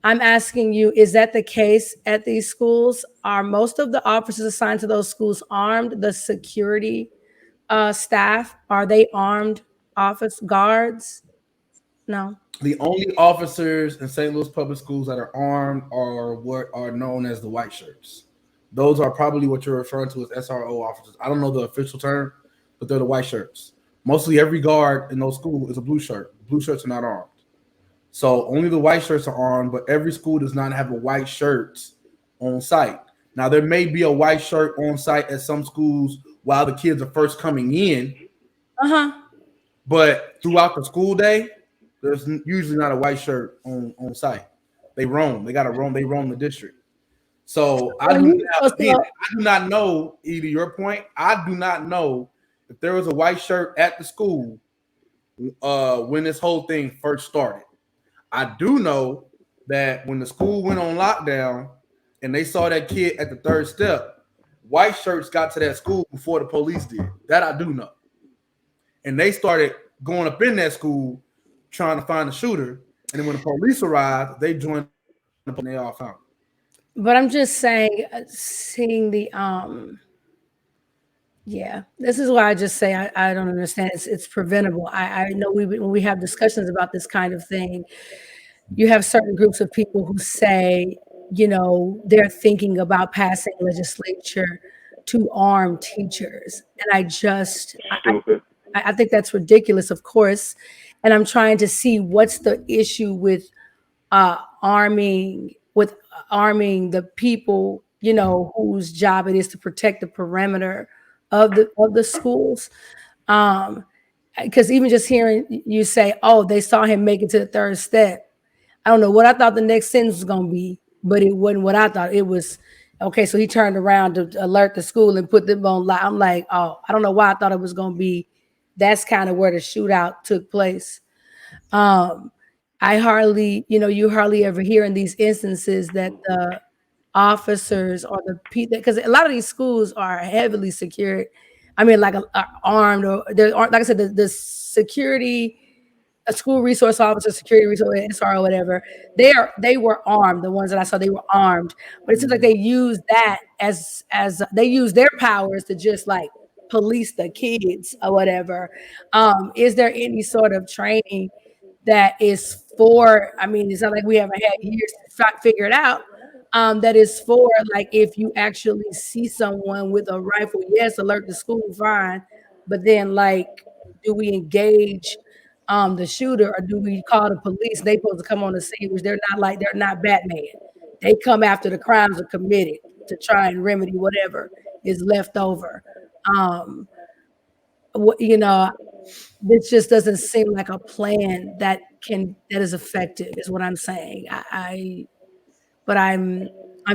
I'm asking you, is that the case at these schools? Are most of the officers assigned to those schools armed? The security staff, are they armed office guards? No. The only officers in St. Louis public schools that are armed are what are known as the white shirts. Those are probably what you're referring to as SRO officers. I don't know the official term, but they're the white shirts. Mostly every guard in those schools is a blue shirt. Blue shirts are not armed. So only the white shirts are on, but every school does not have a white shirt on site. Now there may be a white shirt on site at some schools while the kids are first coming in, but throughout the school day, there's usually not a white shirt on site. They roam. They got to roam. They roam the district. So I do not know. Either your point, I do not know if there was a white shirt at the school when this whole thing first started. I do know that when the school went on lockdown and they saw that kid at the third step, white shirts got to that school before the police did. That I do know. And they started going up in that school trying to find the shooter. And then when the police arrived, they joined and they all found him. But I'm just saying, seeing the yeah, this is why I just say I don't understand. It's preventable. I know when we have discussions about this kind of thing, you have certain groups of people who say, they're thinking about passing legislature to arm teachers, and I think that's ridiculous, of course. And I'm trying to see what's the issue with arming the people, whose job it is to protect the perimeter of the schools. Because even just hearing you say, "Oh, they saw him make it to the third step," I don't know what I thought the next sentence was going to be, but it wasn't what I thought. It was okay. So he turned around to alert the school and put them on live. I'm like, oh, I don't know why I thought it was going to be. That's kind of where the shootout took place. I hardly, you hardly ever hear in these instances that the officers or the people, because a lot of these schools are heavily secured. I mean, like armed, or there aren't, like I said, the security, a school resource officer, security resource, SR or whatever. They were armed. The ones that I saw, they were armed. But it seems like they use that as they use their powers to just like police the kids or whatever. Is there any sort of training that is for? I mean, it's not like we haven't had years to figure it out. That is for, like, if you actually see someone with a rifle, yes, alert the school, fine. But then, like, do we engage the shooter, or do we call the police? They supposed to come on the scene, which they're not Batman. They come after the crimes are committed to try and remedy whatever is left over. This just doesn't seem like a plan that is effective, is what I'm saying. But I'm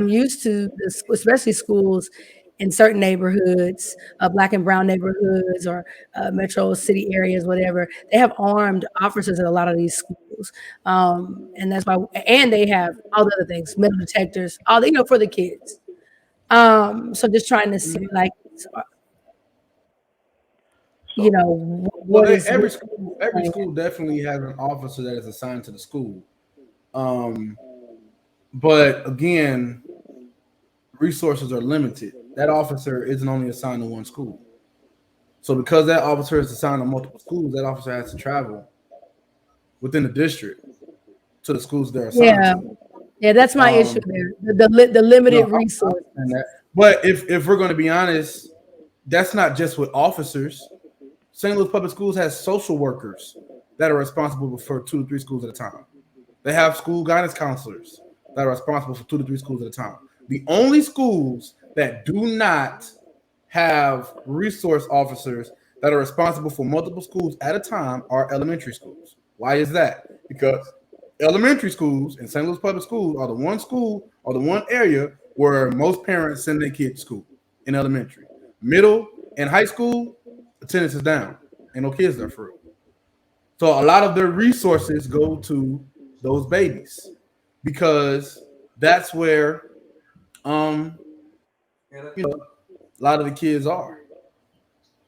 used to this, especially schools in certain neighborhoods, Black and brown neighborhoods, or metro city areas, whatever. They have armed officers at a lot of these schools, and that's why. And they have all the other things, metal detectors, all for the kids. So just trying to see, like, every school definitely has an officer that is assigned to the school. But again, resources are limited. That officer isn't only assigned to one school. So because that officer is assigned to multiple schools, that officer has to travel within the district to the schools they're assigned to. Yeah, that's my issue there. The limited resources. But if we're going to be honest, that's not just with officers. St. Louis Public Schools has social workers that are responsible for 2 to 3 schools at a time. They have school guidance counselors that are responsible for 2 to 3 schools at a time. The only schools that do not have resource officers that are responsible for multiple schools at a time are elementary schools. Why is that? Because elementary schools and St. Louis Public Schools are the one school or the one area where most parents send their kids to school in elementary. Middle and high school, attendance is down. Ain't no kids there for it. So a lot of their resources go to those babies because that's where a lot of the kids are.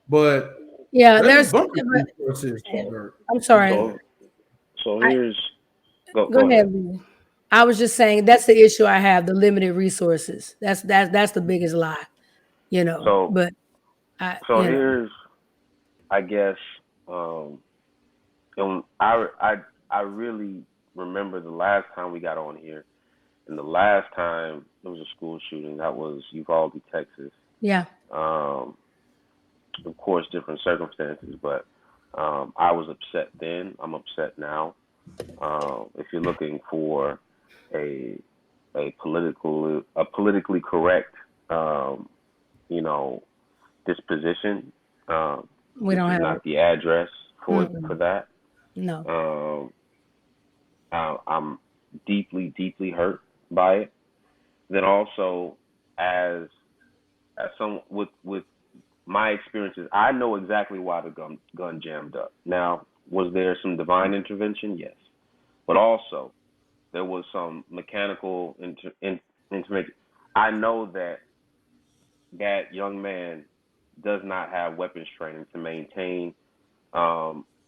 But there's resources. I'm sorry. So here's go ahead. I was just saying that's the issue I have, the limited resources. That's the biggest lie, So, but here's, I guess, and I really remember the last time we got on here, and the last time there was a school shooting. That was Uvalde, Texas. Yeah. Of course, different circumstances, but I was upset then. I'm upset now. If you're looking for a politically correct, um, you know, disposition, We this don't is have not it. the address for Mm-mm. that. No. Um, I'm deeply, deeply hurt by it. Then also, as some with my experiences, I know exactly why the gun jammed up. Now, was there some divine intervention? Yes, but also there was some mechanical intervention. I know that that young man does not have weapons training to maintain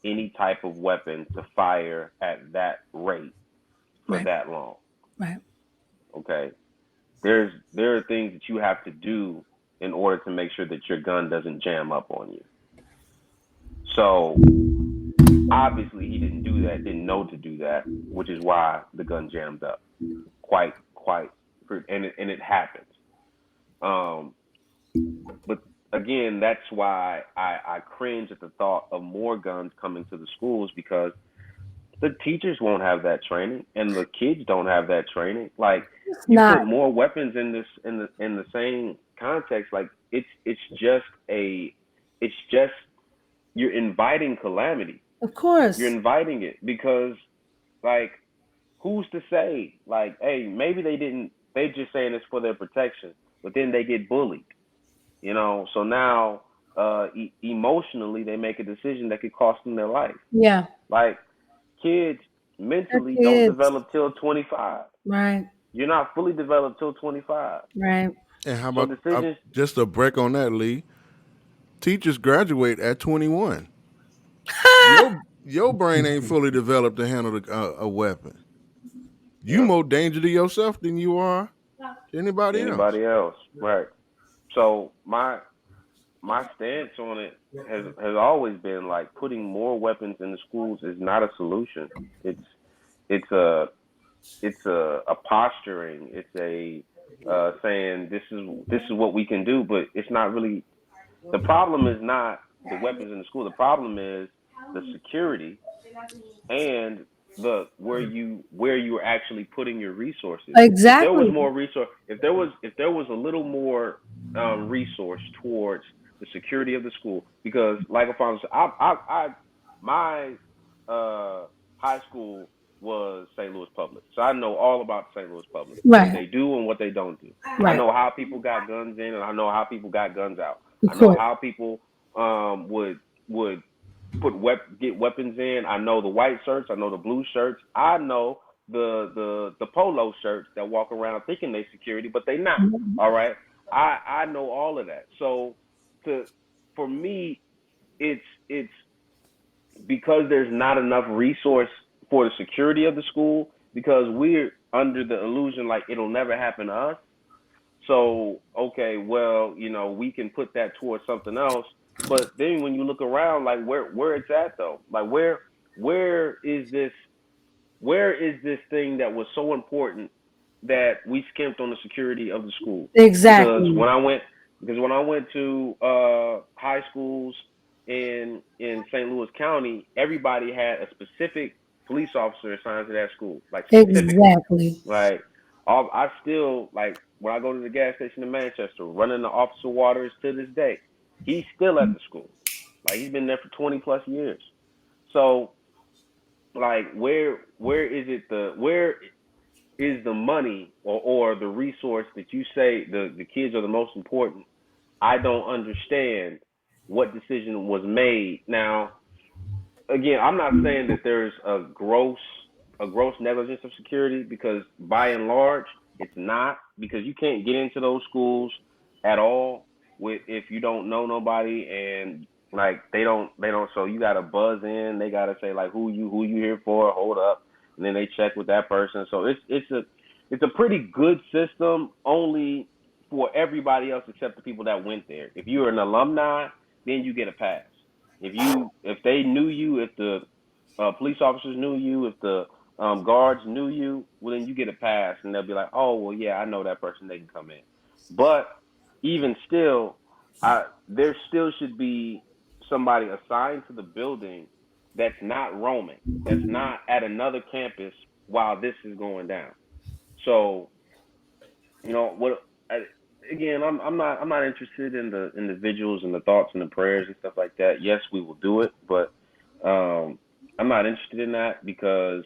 any type of weapon to fire at that rate for Right. that long. Right. Okay, there are things that you have to do in order to make sure that your gun doesn't jam up on you. So obviously he didn't do that, didn't know to do that, which is why the gun jammed up. Quite, and it happens. Um, but again, that's why I cringe at the thought of more guns coming to the schools because the teachers won't have that training and the kids don't have that training. Like It's you not. put more weapons in this in the same context, like it's just a it's just you're inviting calamity. Of You're course. inviting it because like who's to say like hey maybe they didn't they just saying it's for their protection, but then they get bullied, you know, so now emotionally they make a decision that could cost them their life. Yeah. Like kids They're mentally don't kids. develop till 25. Right. You're not fully developed till 25. Right. And how So about decisions, just a break on that, Lee? Teachers graduate at 21. Your brain ain't fully developed to handle a weapon. You yeah, more danger to yourself than you are to anybody else. anybody else, right? So my stance on it has always been like putting more weapons in the schools is not a solution. It's it's a it's a posturing. It's a saying this is what we can do, but it's not really. The problem is not the weapons in the school. The problem is the security and the where you are actually putting your resources. If there was Exactly. more resource, if there was a little more resource towards the security of the school, because like if I was, I my high school was St. Louis Public, so I know all about St. Louis Public, what Right. they do and what they don't do. I Right. know how people got guns in, and I know how people got guns out. Of I know course. how people would get weapons in. I know the white shirts. I know the blue shirts. I know the polo shirts that walk around thinking they security, but they not. All right. I know all of that. So to for me, it's because there's not enough resource for the security of the school because we're under the illusion like it'll never happen to us. So, okay, well, you know, we can put that towards something else. But then when you look around, like where it's at though, like where is this where is this thing that was so important that we skimped on the security of the school? Because Exactly. when I went to high schools in St. Louis County, everybody had a specific police officer assigned to that school, like specifically. Exactly. Like I still like when I go to the gas station in Manchester, running the Officer Waters to this day. He's still at the school. Like he's been there for 20 plus years. So like where is it where is the money or the resource that you say the kids are the most important? I don't understand what decision was made. Now, again, I'm not saying that there's a gross negligence of security because by and large it's not because you can't get into those schools at all with if you don't know nobody and like they don't so you gotta buzz in, they gotta say like who you here for, hold up, and then they check with that person. So it's a pretty good system only for everybody else except the people that went there. If you're an alumni, then you get a pass. If they knew you, if the police officers knew you, if the guards knew you, well then you get a pass, and they'll be like, oh well, yeah, I know that person, they can come in. But even still, there still should be somebody assigned to the building that's not roaming, that's not at another campus while this is going down. So, you know what? Again, I'm not interested in the individuals and the thoughts and the prayers and stuff like that. Yes, we will do it, but I'm not interested in that because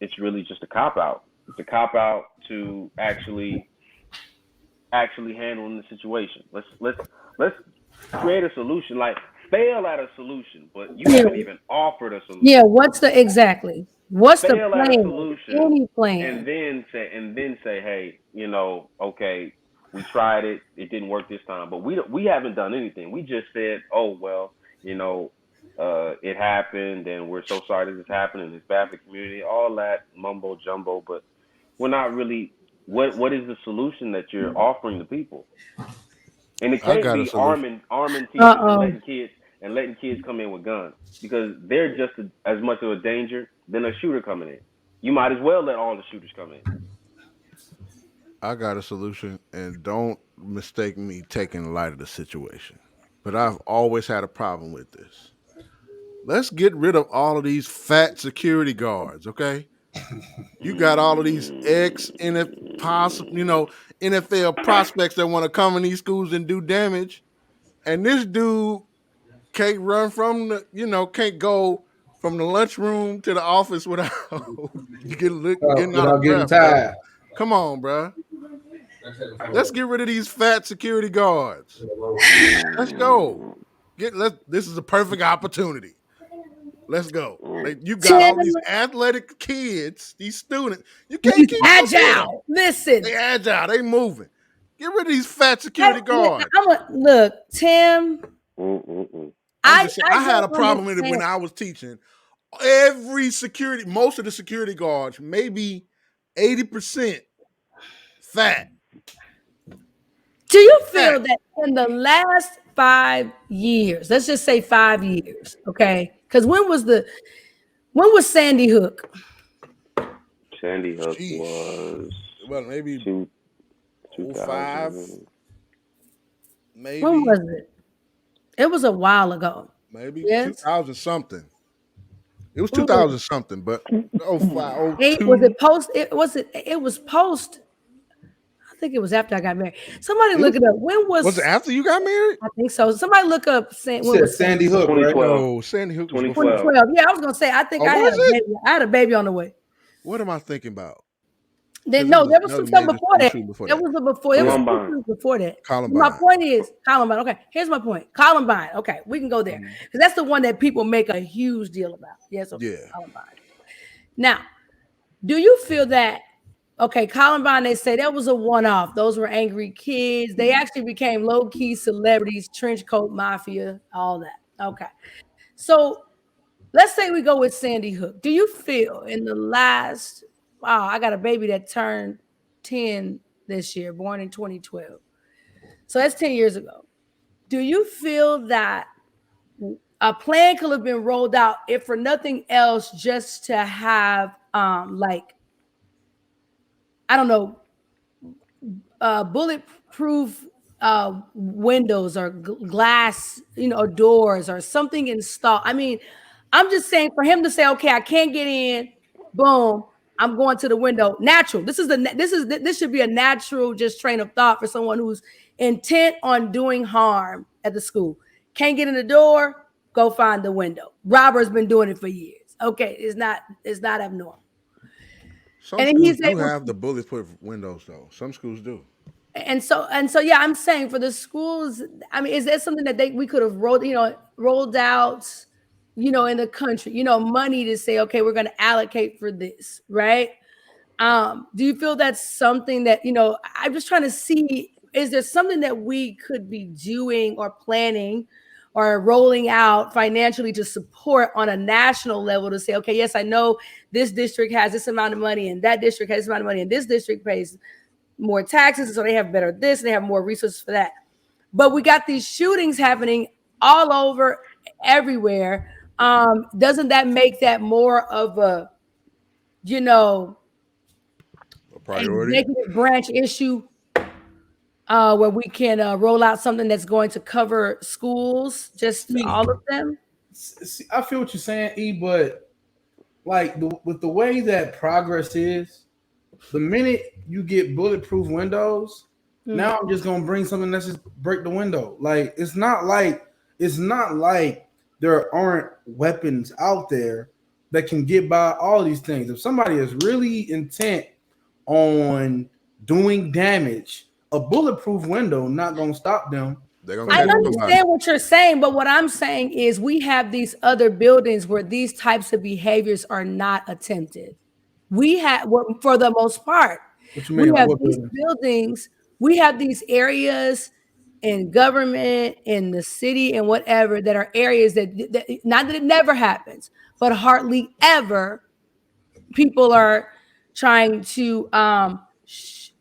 it's really just a cop out. It's a cop out to actually handling the situation. Let's create a solution. Like fail at a solution, but you haven't even offered a solution. Yeah, what's the fail plan? At a solution, any plan? and then say, hey, you know, okay, we tried it, it didn't work this time, but we haven't done anything. We just said, oh well, you know, it happened, and we're so sorry this happened, and it's bad for the community. All that mumbo jumbo, but we're not really. What is the solution that you're offering the people? And it can't be arming teachers and letting kids come in with guns, because they're just as much of a danger than a shooter coming in. You might as well let all the shooters come in. I got a solution, and don't mistake me taking light of the situation. But I've always had a problem with this. Let's get rid of all of these fat security guards, okay? You got all of these NFL prospects that want to come in these schools and do damage, and this dude can't run can't go from the lunchroom to the office without getting out of breath. Tired. Come on, bro. Let's get rid of these fat security guards. Let's go. This is a perfect opportunity. Let's go. You got all these athletic kids, these students. You can't keep agile. Listen, they agile. They moving. Get rid of these fat security guards. Look, Tim. I had a problem with it when I was teaching. Most of the security guards, maybe 80% fat. Do you feel that in the last 5 years, let's just say 5 years, okay? Because when was Sandy Hook? Sandy Hook was maybe 2005. Maybe. When was it? It was a while ago. Maybe 2000 something. It was 2000 something, but 05, 02. Was it post? It was post. I think it was after I got married. Somebody look it up. When was it after you got married? I think so. Somebody look up. Sandy Hook, right? No, Sandy Hook was 2012. Yeah, I was gonna say. I think I had a baby on the way. What am I thinking about? There was some stuff before that. It was before that. Columbine. My point is Columbine. Okay, here's my point. Columbine. Okay, we can go there because that's the one that people make a huge deal about. Yes, okay, yeah. Columbine. Now, do you feel that? Okay, Columbine, they say that was a one-off. Those were angry kids. They actually became low-key celebrities, trench coat mafia, all that. Okay. So let's say we go with Sandy Hook. Do you feel in the last, I got a baby that turned 10 this year, born in 2012. So that's 10 years ago. Do you feel that a plan could have been rolled out, if for nothing else, just to have I don't know, bulletproof windows or glass, or doors or something installed? I mean, I'm just saying for him to say, okay, I can't get in, boom, I'm going to the window. Natural. This should be a natural just train of thought for someone who's intent on doing harm at the school. Can't get in the door, go find the window. Robert's been doing it for years. Okay, it's not abnormal. Some schools do have the bulletproof windows, though. Some schools do. And so, yeah, I'm saying for the schools, I mean, is there something that we could have rolled out, in the country, money to say, okay, we're going to allocate for this, right? Do you feel that's something that, I'm just trying to see, is there something that we could be doing or planning or rolling out financially to support on a national level to say, okay, yes, I know this district has this amount of money and that district has this amount of money and this district pays more taxes, so they have better this, they have more resources for that. But we got these shootings happening all over, everywhere. Doesn't that make that more of a priority, executive branch issue? Where we can roll out something that's going to cover schools, just all of them? I feel what you're saying, E, but like with the way that progress is, the minute you get bulletproof windows, now I'm just gonna bring something that's just break the window. Like it's not like there aren't weapons out there that can get by all these things. If somebody is really intent on doing damage, a bulletproof window not gonna stop them. They're gonna From I catch doing somebody. understand what you're saying, but what I'm saying is we have these other buildings where these types of behaviors are not attempted. We have, for the most part, what you we mean, like have what these building? buildings, we have these areas in government, in the city, and whatever that are areas that not that it never happens, but hardly ever people are trying to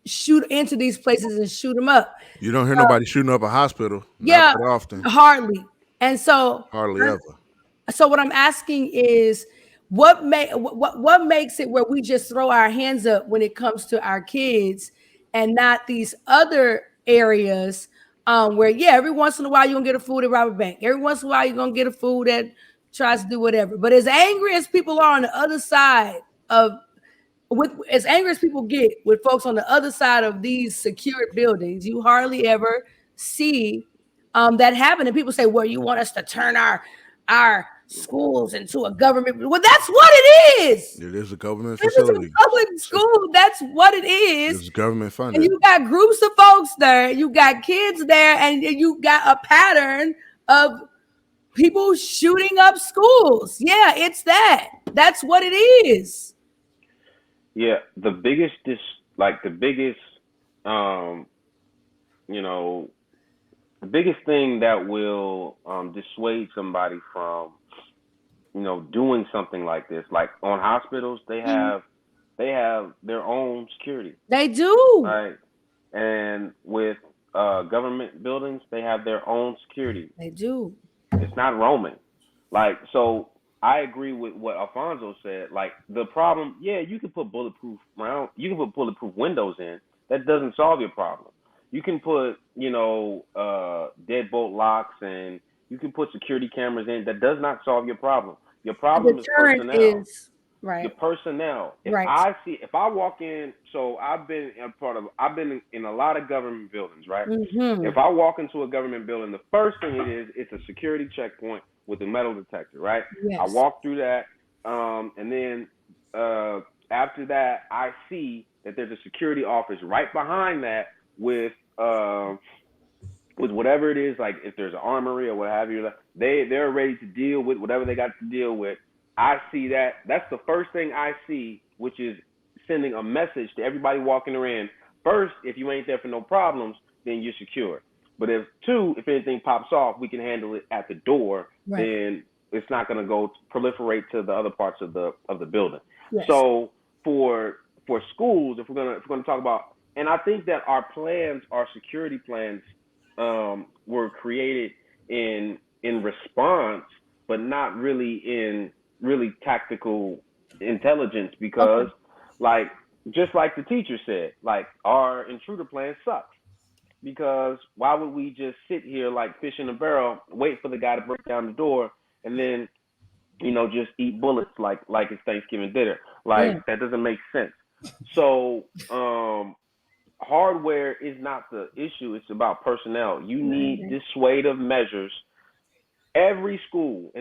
shoot into these places and shoot them up. You don't hear nobody shooting up a hospital. Not Yeah, that often. hardly. And so, Hardly ever. what I'm asking is, what makes it where we just throw our hands up when it comes to our kids, and not these other areas where every once in a while you're gonna get a food at robber bank, every once in a while you're gonna get a food that tries to do whatever. But as angry as people are on the other side of with as angry as people get with folks on the other side of these secured buildings, you hardly ever see that happen. And people say, "Well, you want us to turn our schools into a government?" Well, that's what it is. It is a government This is a facility. public school. That's what it is. It's government And funded. you got groups of folks there. You got kids there, and you got a pattern of people shooting up schools. Yeah, it's that. That's what it is. Yeah, um, you know, the biggest thing that will dissuade somebody from, doing something like this, like on hospitals, they have their own security, They do. right? And with government buildings, they have their own security. They do. It's not roaming. Like, so I agree with what Alfonso said. Like, the problem, yeah, you can put bulletproof windows in. That doesn't solve your problem. You can put, deadbolt locks, and you can put security cameras in. That does not solve your problem. Your The problem is deterrent personnel. is right. Your personnel. Right. If I walk in, so I've been in a lot of government buildings, right? Mm-hmm. If I walk into a government building, the first thing it's a security checkpoint with a metal detector, right? Yes. I walk through that, and then after that, I see that there's a security office right behind that with whatever it is, like if there's an armory or what have you, they're ready to deal with whatever they got to deal with. I see that. That's the first thing I see, which is sending a message to everybody walking in. First, if you ain't there for no problems, then you're secure. But if anything pops off, we can handle it at the door. Right. Then it's not going to go proliferate to the other parts of the building. Yes. So for schools, if we're gonna talk about, and I think that our security plans, were created in response, but not really in really tactical intelligence, because like, just like the teacher said, like, our intruder plan sucks, because why would we just sit here like fish in a barrel, wait for the guy to break down the door, and then just eat bullets like it's Thanksgiving dinner? Like, that doesn't make sense. So hardware is not the issue, it's about personnel. You need dissuasive measures. Every school,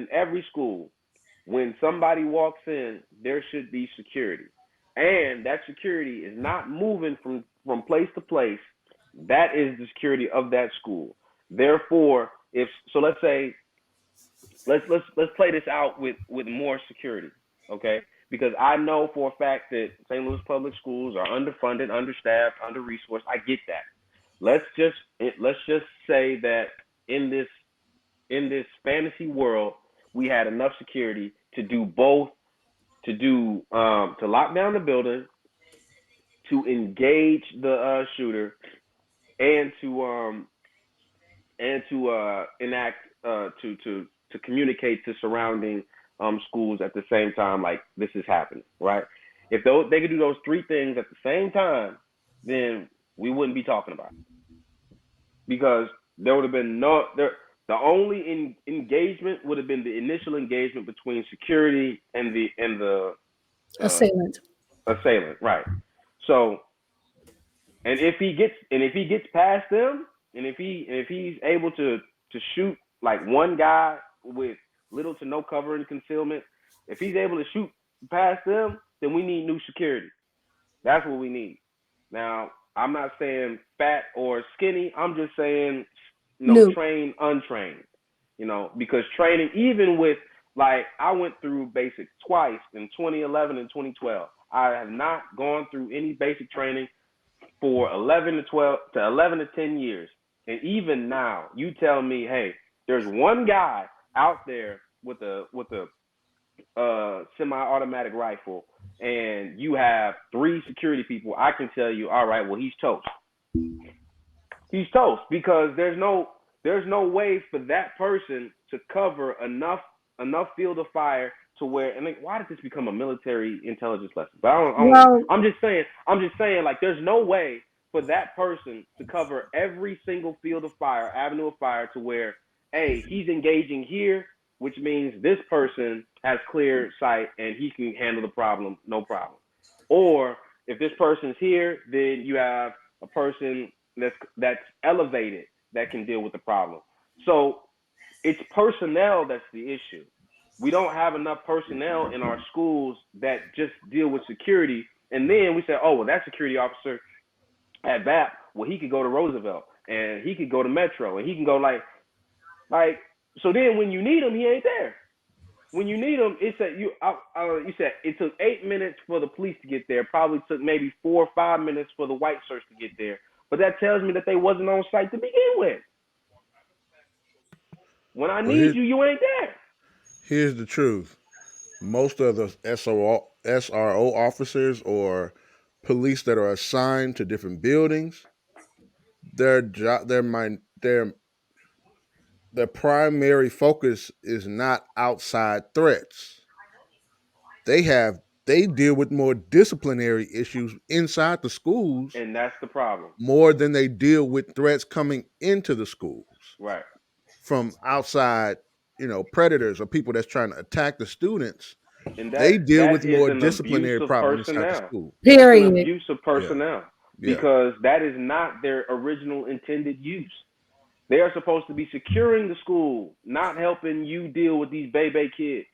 when somebody walks in, there should be security. And that security is not moving from place to place. That is the security of that school. Therefore, let's say, let's play this out with more security, okay? Because I know for a fact that St. Louis public schools are underfunded, understaffed, under-resourced. I get that. Let's just say that in this fantasy world, we had enough security to do both, to lock down the building, to engage the shooter, and to enact to communicate to surrounding schools at the same time, like this is happening, right? If they could do those three things at the same time, then we wouldn't be talking about it, because there would have been The only engagement would have been the initial engagement between security and the assailant. Assailant, right? So, and if he gets past them, and if he's able to shoot like one guy with little to no cover and concealment, if he's able to shoot past them, then we need new security. That's what we need. Now, I'm not saying fat or skinny. I'm just saying, trained, untrained. Because training, even with, like, I went through basic twice in 2011 and 2012. I have not gone through any basic training for 11 to 10 years. And even now, you tell me, hey, there's one guy out there with a semi-automatic rifle, and you have 3 security people. I can tell you, all right, well, he's toast. He's toast, because there's no way for that person to cover enough field of fire to where, and like, why did this become a military intelligence lesson? But I'm just saying, like, there's no way for that person to cover every single field of fire, avenue of fire, to where, hey, he's engaging here, which means this person has clear sight and he can handle the problem, no problem. Or if this person's here, then you have a person that's elevated that can deal with the problem. So it's personnel that's the issue. We don't have enough personnel in our schools that just deal with security. And then we say, oh, well, that security officer at VAP, well, he could go to Roosevelt and he could go to Metro and he can go like, so then when you need him, he ain't there. When you need him, you said it took 8 minutes for the police to get there. Probably took maybe 4 or 5 minutes for the white search to get there. But that tells me that they wasn't on site to begin with. When I need you ain't there. Here's the truth. Most of the SRO officers or police that are assigned to different buildings, their primary focus is not outside threats. They deal with more disciplinary issues inside the schools, and that's the problem, more than they deal with threats coming into the schools, right, from outside, predators or people that's trying to attack the students. And they deal with more disciplinary problems inside the school. Period. That's an abuse of personnel. Yeah. Because that is not their original intended use. They are supposed to be securing the school, not helping you deal with these baby kids.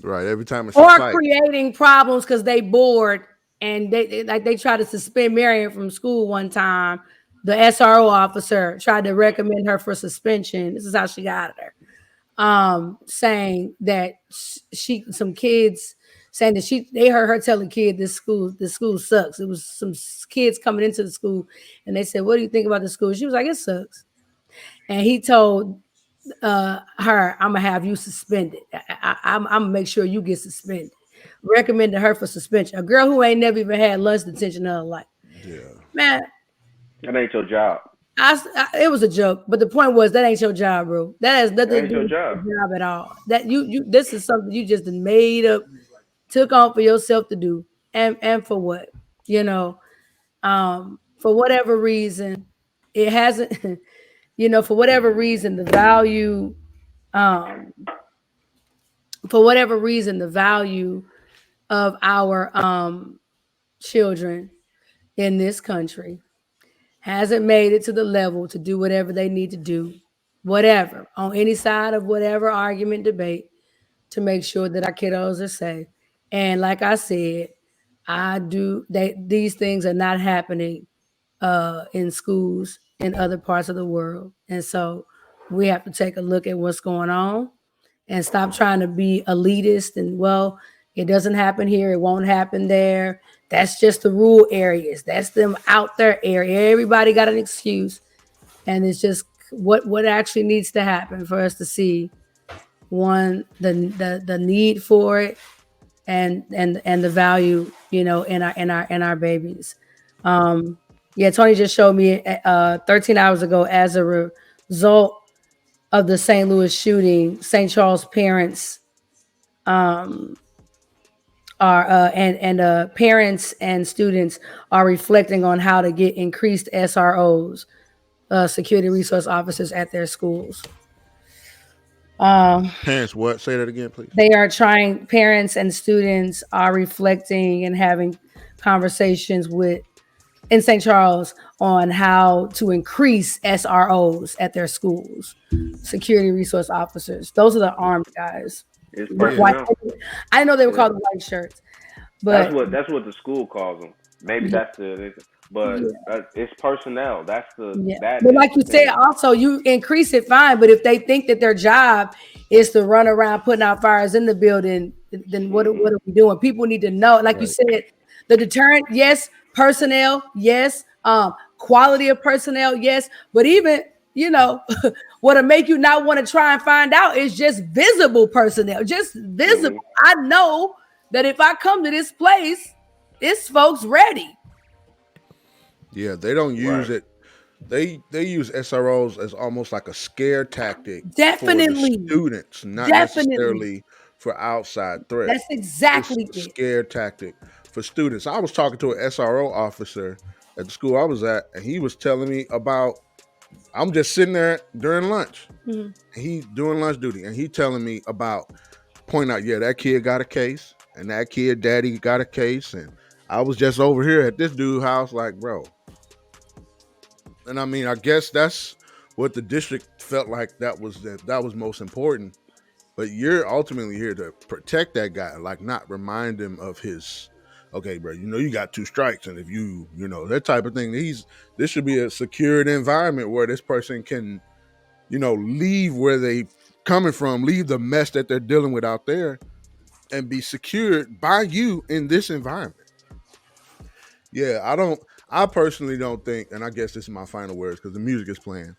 Right. Every time it's or creating problems because they bored, and they try to suspend Marion from school one time. The SRO officer tried to recommend her for suspension. This is how she got there. Saying that some kids saying that they heard her tell a kid the school sucks. It was some kids coming into the school and they said, "What do you think about the school?" She was like, "It sucks." And he told her, "I'm gonna have you suspended. I'm gonna make sure you get suspended." Recommended her for suspension. A girl who ain't never even had lunch detention in her life. Yeah, man, that ain't your job. It was a joke, but the point was that ain't your job, bro. That has nothing to do with your job at all. That you this is something you just made up, took on for yourself to do, and for what, for whatever reason, it hasn't, for whatever reason, the value, of our children in this country hasn't made it to the level to do whatever they need to do, whatever, on any side of whatever argument, debate, to make sure that our kiddos are safe. And like I said, these things are not happening in schools in other parts of the world. And so we have to take a look at what's going on and stop trying to be elitist and, well, it doesn't happen here, it won't happen there. That's just the rural areas. That's them out there area. Everybody got an excuse. And it's just what actually needs to happen for us to see, one, the need for it and the value, in our babies. Tony just showed me 13 hours ago, as a result of the St. Louis shooting, St. Charles parents parents and students are reflecting on how to get increased SROs, security resource officers, at their schools. Parents, what? Say that again, please. They are trying. Parents and students are reflecting and having conversations with in St. Charles on how to increase SROs at their schools, security resource officers. Those are the armed guys. It's White, personnel. I know they were Yeah. called the white shirts, but That's what the school calls them. Maybe that's but it's personnel. That but is like the you said, thing. also you increase it fine. But if they think that their job is to run around putting out fires in the building, then what are we doing? People need to know, like you said, the deterrent, yes, personnel, yes, quality of personnel, yes, but even what'll make you not want to try and find out is just visible personnel, just visible. I know that if I come to this place, this folks ready. Yeah, they don't use it. They use SROs as almost like a scare tactic for Definitely. the students, not Definitely. necessarily for outside threats. That's exactly It's a it. scare tactic for students. I was talking to an SRO officer at the school I was at, and he was telling me about. I'm just sitting there during lunch. Mhm. He doing lunch duty, and he telling me about pointing out, yeah, that kid got a case, and that kid daddy got a case, and I was just over here at this dude's house, like, bro. And I mean, I guess that's what the district felt like that was most important. But you're ultimately here to protect that guy, like not remind him of his. Okay, bro, you got 2 strikes, and if that type of thing, this should be a secured environment where this person can, leave where they coming from, leave the mess that they're dealing with out there, and be secured by you in this environment. Yeah, I personally don't think, and I guess this is my final words because the music is playing.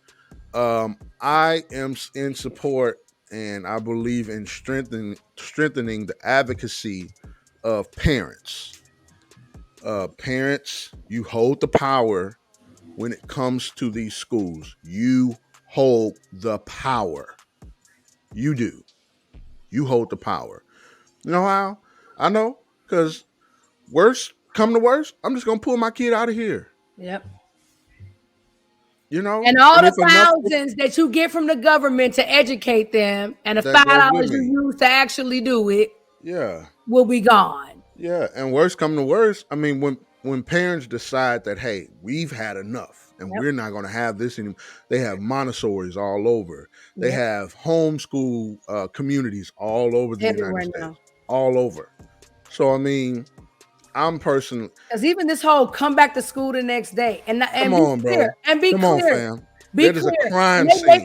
I am in support, and I believe in strengthening the advocacy of parents. Parents, you hold the power when it comes to these schools. You hold the power. You do. You hold the power. You know how? I know, because worst come to worst, I'm just gonna pull my kid out of here. Yep. And all the if enough thousands that you get from the government to educate them, and the that goes $5 with you me. use to actually do it, Yeah. will be gone. Yeah, and worst come to worst, I mean, when parents decide that, hey, we've had enough and we're not going to have this anymore, they have Montessori's all over. They have homeschool communities all over the Everywhere United now. States, all over. So, I mean, I'm personally, because even this whole come back to school the next day and come be on, clear bro. and be Come clear. on, fam. Be That is a clear. crime When they make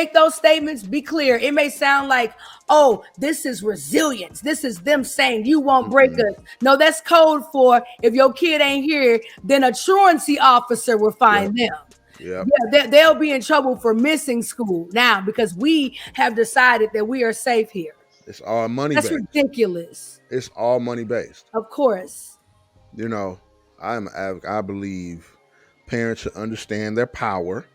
scene. those statements, be clear. It may sound like, oh, this is resilience. This is them saying you won't break us. No, that's code for if your kid ain't here, then a truancy officer will find them. Yeah, they'll be in trouble for missing school now because we have decided that we are safe here. It's all money That's based. ridiculous. It's all money based. Of course. I believe parents should understand their power,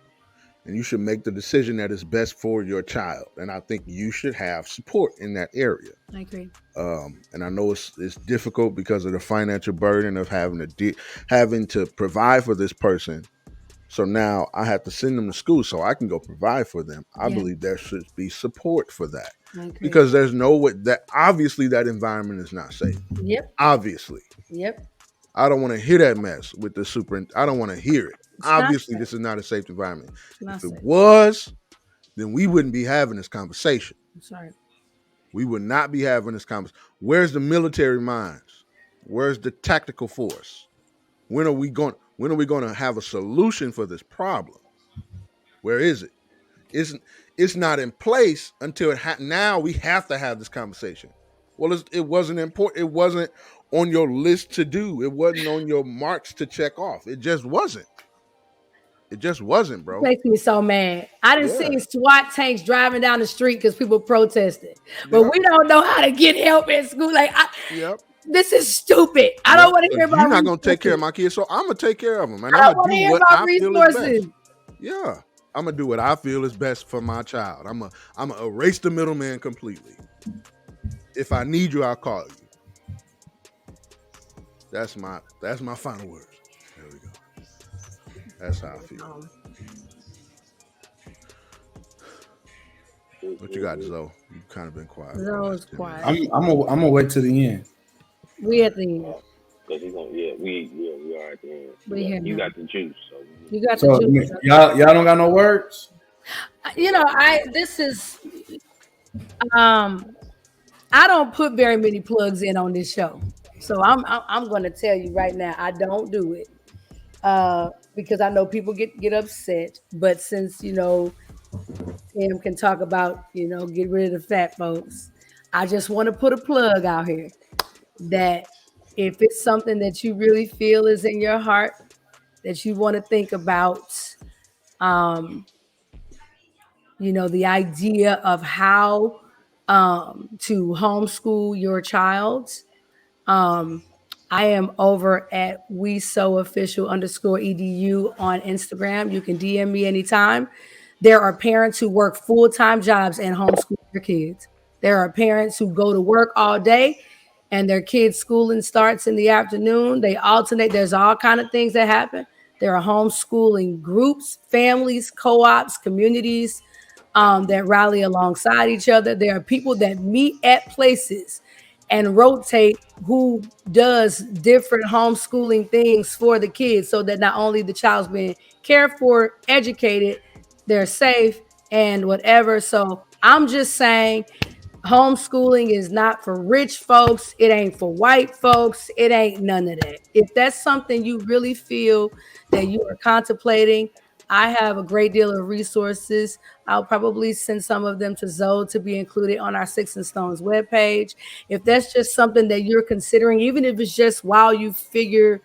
and you should make the decision that is best for your child. And I think you should have support in that area. I agree. And I know it's difficult because of the financial burden of having to provide for this person. So now I have to send them to school so I can go provide for them. I believe there should be support for that because there's no way that obviously that environment is not safe. Yep. Obviously. Yep. I don't want to hear that mess with the I don't want to hear it. It's obviously, this is not a safe environment. If it safe. was, then we wouldn't be having this conversation. I'm sorry. We would not be having this conversation. Where's the military minds? Where's the tactical force? When are we going to have a solution for this problem? Where is it? It's not in place until now we have to have this conversation. Well, it wasn't important. It wasn't on your list to do. It wasn't on your marks to check off. It just wasn't. It just wasn't, bro. It makes me so mad. I didn't see SWAT tanks driving down the street because people protested. But we don't know how to get help in school. Like, this is stupid. I don't want to hear about. You're not gonna take care of my kids, so I'm gonna take care of them, and I I'm gonna do what I feel is best. Yeah, I'm gonna do what I feel is best for my child. I'm gonna erase the middleman completely. If I need you, I'll call you. That's my final words. There we go. That's how I feel. What you got, Zoe? You've kind of been quiet. For the Zoe's last 10 quiet. minutes. I'm gonna wait to the end. We at the end. Because he's gonna, we are at the end. We hear You him. got the juice, so You got So the juice. y'all don't got no words. You know, this is I don't put very many plugs in on this show, so I'm going to tell you right now, I don't do it because I know people get upset. But since Tim can talk about get rid of the fat folks, I just want to put a plug out here that if it's something that you really feel is in your heart that you want to think about, the idea of how to homeschool your child. I am over at WeSoOfficial_edu on Instagram. You can DM me anytime. There are parents who work full-time jobs and homeschool their kids. There are parents who go to work all day and their kids' schooling starts in the afternoon. They alternate. There's all kind of things that happen. There are homeschooling groups, families, co-ops, communities that rally alongside each other. There are people that meet at places and rotate who does different homeschooling things for the kids so that not only the child's being cared for, educated, they're safe and whatever. So I'm just saying homeschooling is not for rich folks. It ain't for white folks. It ain't none of that. If that's something you really feel that you are contemplating, I have a great deal of resources. I'll probably send some of them to Zoe to be included on our Sticks and Stones webpage. If that's just something that you're considering, even if it's just while you figure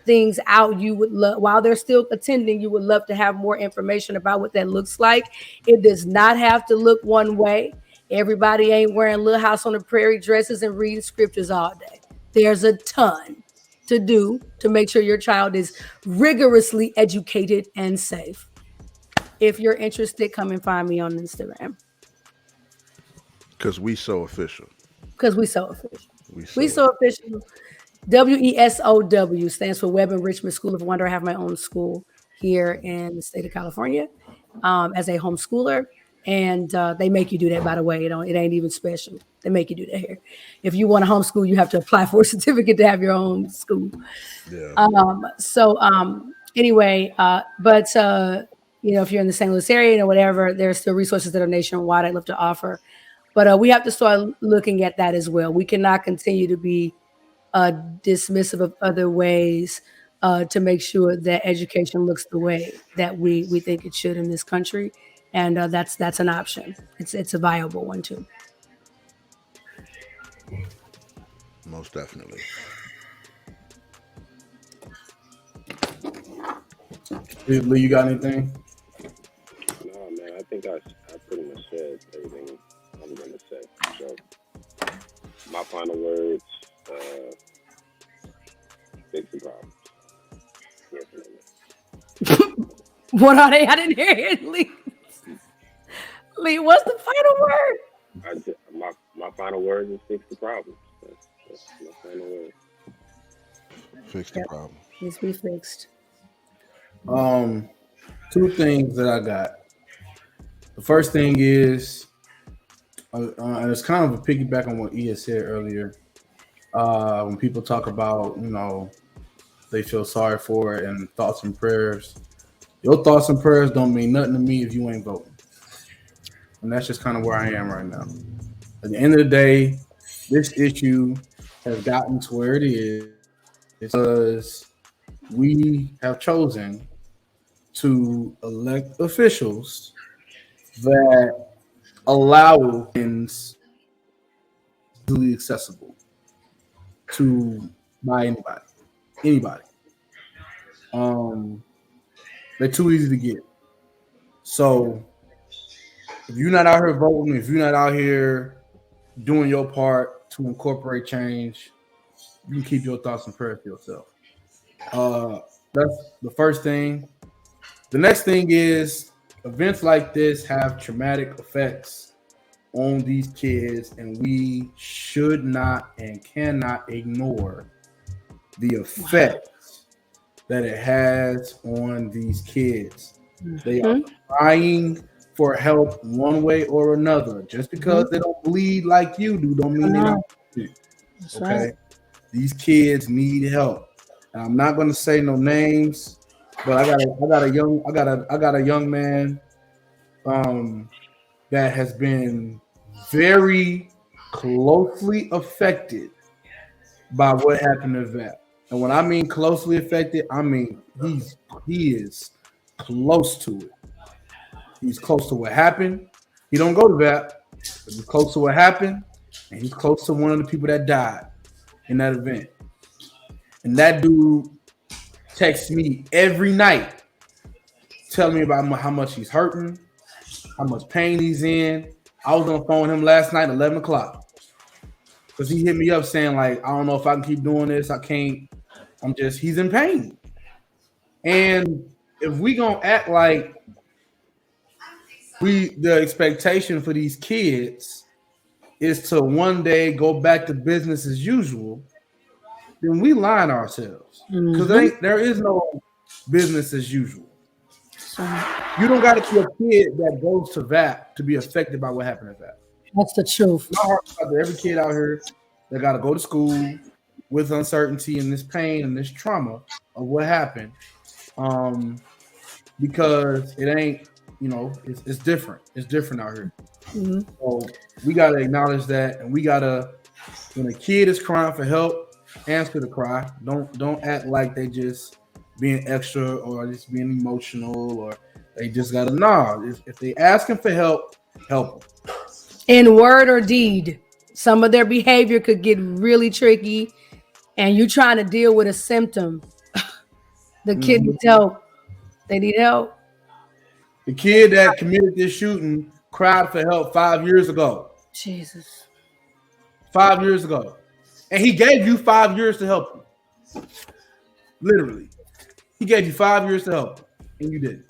things out, you would love, while they're still attending, you would love to have more information about what that looks like. It does not have to look one way. Everybody ain't wearing Little House on the Prairie dresses and reading scriptures all day. There's a ton to do to make sure your child is rigorously educated and safe. If you're interested, come and find me on Instagram. Because we so official. Because we so official. We so official. WESOW stands for Webb and Richmond School of Wonder. I have my own school here in the state of California as a homeschooler. And they make you do that, by the way. It ain't even special. They make you do that here. If you want to homeschool, you have to apply for a certificate to have your own school. Yeah. Anyway, but if you're in the St. Louis area or whatever, there's still resources that are nationwide I'd love to offer. But we have to start looking at that as well. We cannot continue to be dismissive of other ways to make sure that education looks the way that we think it should in this country. And that's an option. It's a viable one too. Most definitely. Lee, you got anything? no, man. I think I pretty much said everything I'm gonna say. So my final words: fix the problems. Yes, What are they? I didn't hear it, Lee. Lee, what's the final word? my final word is fix the problems. That's my final word. Fix the problem. Needs to be fixed. Two things that I got. The first thing is, and it's kind of a piggyback on what Ia said earlier. When people talk about, they feel sorry for it and thoughts and prayers. Your thoughts and prayers don't mean nothing to me if you ain't voting. And that's just kind of where I am right now. At the end of the day, this issue has gotten to where it is because we have chosen to elect officials that allow things easily accessible to by anybody. They're too easy to get. So if you're not out here voting, if you're not out here doing your part to incorporate change, you can keep your thoughts and prayers to yourself. That's the first thing. The next thing is events like this have traumatic effects on these kids, and we should not and cannot ignore the effects that it has on these kids. They are crying for help one way or another. Just because they don't bleed like you do, don't mean they don't. Okay, right. these kids need help. Now, I'm not going to say no names, but I got a young man that has been very closely affected by what happened to VAP. And when I mean closely affected, I mean he is close to it. He's close to what happened. He don't go to VAP, but he's close to what happened, and he's close to one of the people that died in that event. And that dude texts me every night, telling me about how much he's hurting, how much pain he's in. I was on the phone with him last night at 11 o'clock because he hit me up saying, like, I don't know if I can keep doing this. I can't. He's in pain. And if we gonna act like the expectation for these kids is to one day go back to business as usual, then we lying ourselves. Because there is no business as usual. You don't got to be a kid that goes to VAP to be affected by what happened at VAP. That's the truth. My heart goes out to every kid out here that got to go to school with uncertainty and this pain and this trauma of what happened. Because it ain't, it's different. It's different out here. So we got to acknowledge that, and we got to, when a kid is crying for help, answer the cry. Don't act like they just being extra or just being emotional, or they just got to if they asking for help them. In word or deed, some of their behavior could get really tricky, and you trying to deal with a symptom. The kid needs help. They need help. The kid that committed this shooting cried for help 5 years ago. Jesus. 5 years ago. And he gave you 5 years to help him. Literally. He gave you 5 years to help him, and you didn't.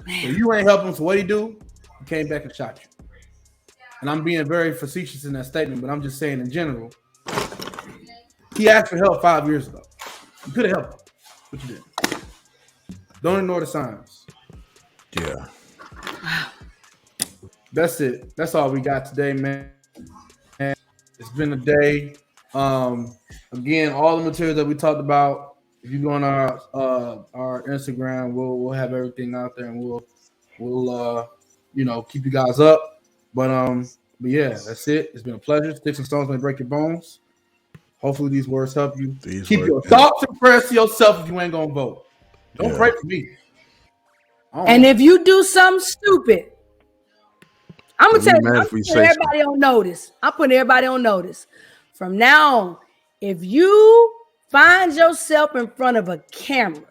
So you ain't helping him, so what he do? He came back and shot you. And I'm being very facetious in that statement, but I'm just saying in general, he asked for help 5 years ago. You could have helped him, but you didn't. Don't ignore the signs. Yeah. That's it. That's all we got today, man. It's been a day. Again, all the materials that we talked about, if you go on our Instagram, we'll have everything out there, and we'll keep you guys up. But yeah, that's it. It's been a pleasure. Sticks and stones may break your bones. Hopefully these words help you. Keep your thoughts and prayers to yourself if you ain't gonna vote. Don't pray for me. And if you do something stupid, I'm gonna tell you, I'm putting everybody on notice. I'm putting everybody on notice. From now on, if you find yourself in front of a camera,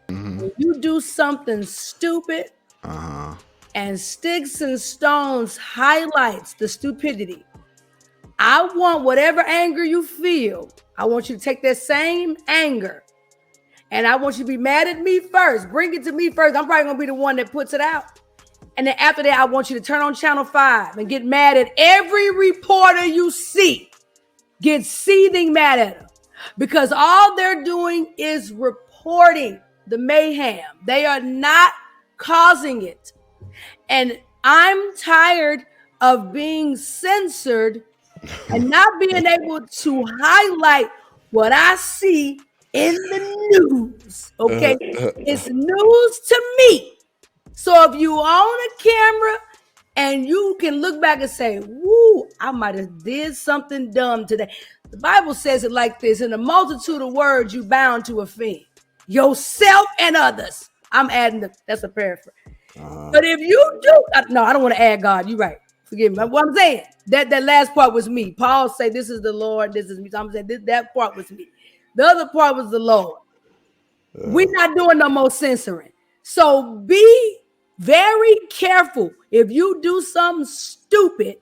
and you do something stupid, and Sticks and Stones highlights the stupidity, I want whatever anger you feel, I want you to take that same anger, and I want you to be mad at me first. Bring it to me first. I'm probably gonna be the one that puts it out. And then after that, I want you to turn on Channel 5 and get mad at every reporter you see. Get seething mad at them. Because all they're doing is reporting the mayhem. They are not causing it. And I'm tired of being censored and not being able to highlight what I see in the news. Okay? It's news to me. So if you own a camera and you can look back and say, woo, I might have did something dumb today. The Bible says it like this: in a multitude of words, you bound to offend yourself and others. I'm adding that's a paraphrase. But if you do, no, I don't want to add God. You're right. Forgive me. What I'm saying, that last part was me. Paul say, this is the Lord, this is me. So I'm saying that part was me. The other part was the Lord. We're not doing no more censoring. So be very careful. If you do something stupid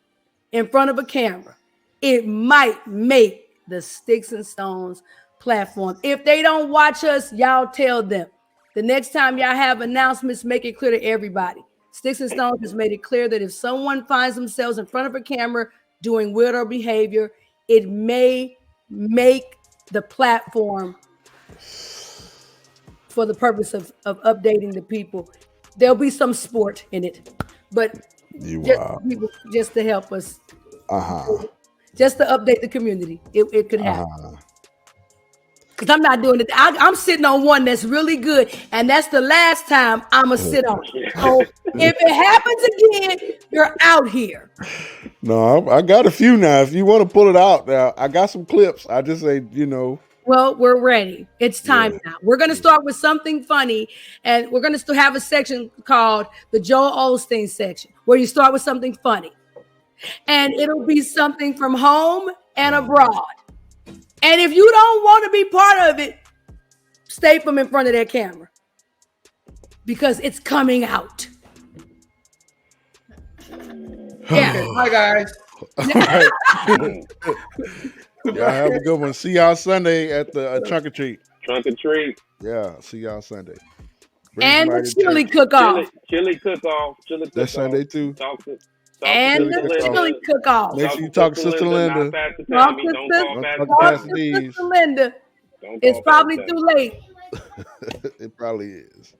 in front of a camera, it might make the Sticks and Stones platform. If they don't watch us, y'all tell them. The next time y'all have announcements, make it clear to everybody. Sticks and Stones has made it clear that if someone finds themselves in front of a camera doing weirdo behavior, it may make the platform for the purpose of updating the people. there'll be some sport in it, but just to help us, just to update the community, it could happen. Because I'm not doing it. I'm sitting on one that's really good, and that's the last time I'm going to sit on it. So if it happens again, you're out here. No, I got a few now. If you want to pull it out now, I got some clips. I just say, Well, we're ready. It's time now. We're going to start with something funny, and we're going to still have a section called the Joel Osteen section, where you start with something funny. And it'll be something from home and abroad. And if you don't want to be part of it, staple them in front of that camera because it's coming out. Yeah. Hi, guys. Y'all have a good one. See y'all Sunday at the trunk or treat. Trunk or treat. Yeah, see y'all Sunday. And the chili cook-off. Chili cook-off. That's Sunday too. And the chili cook-off. Make sure you talk to Sister Linda. Talk to Sister Linda. It's probably too late. It probably is.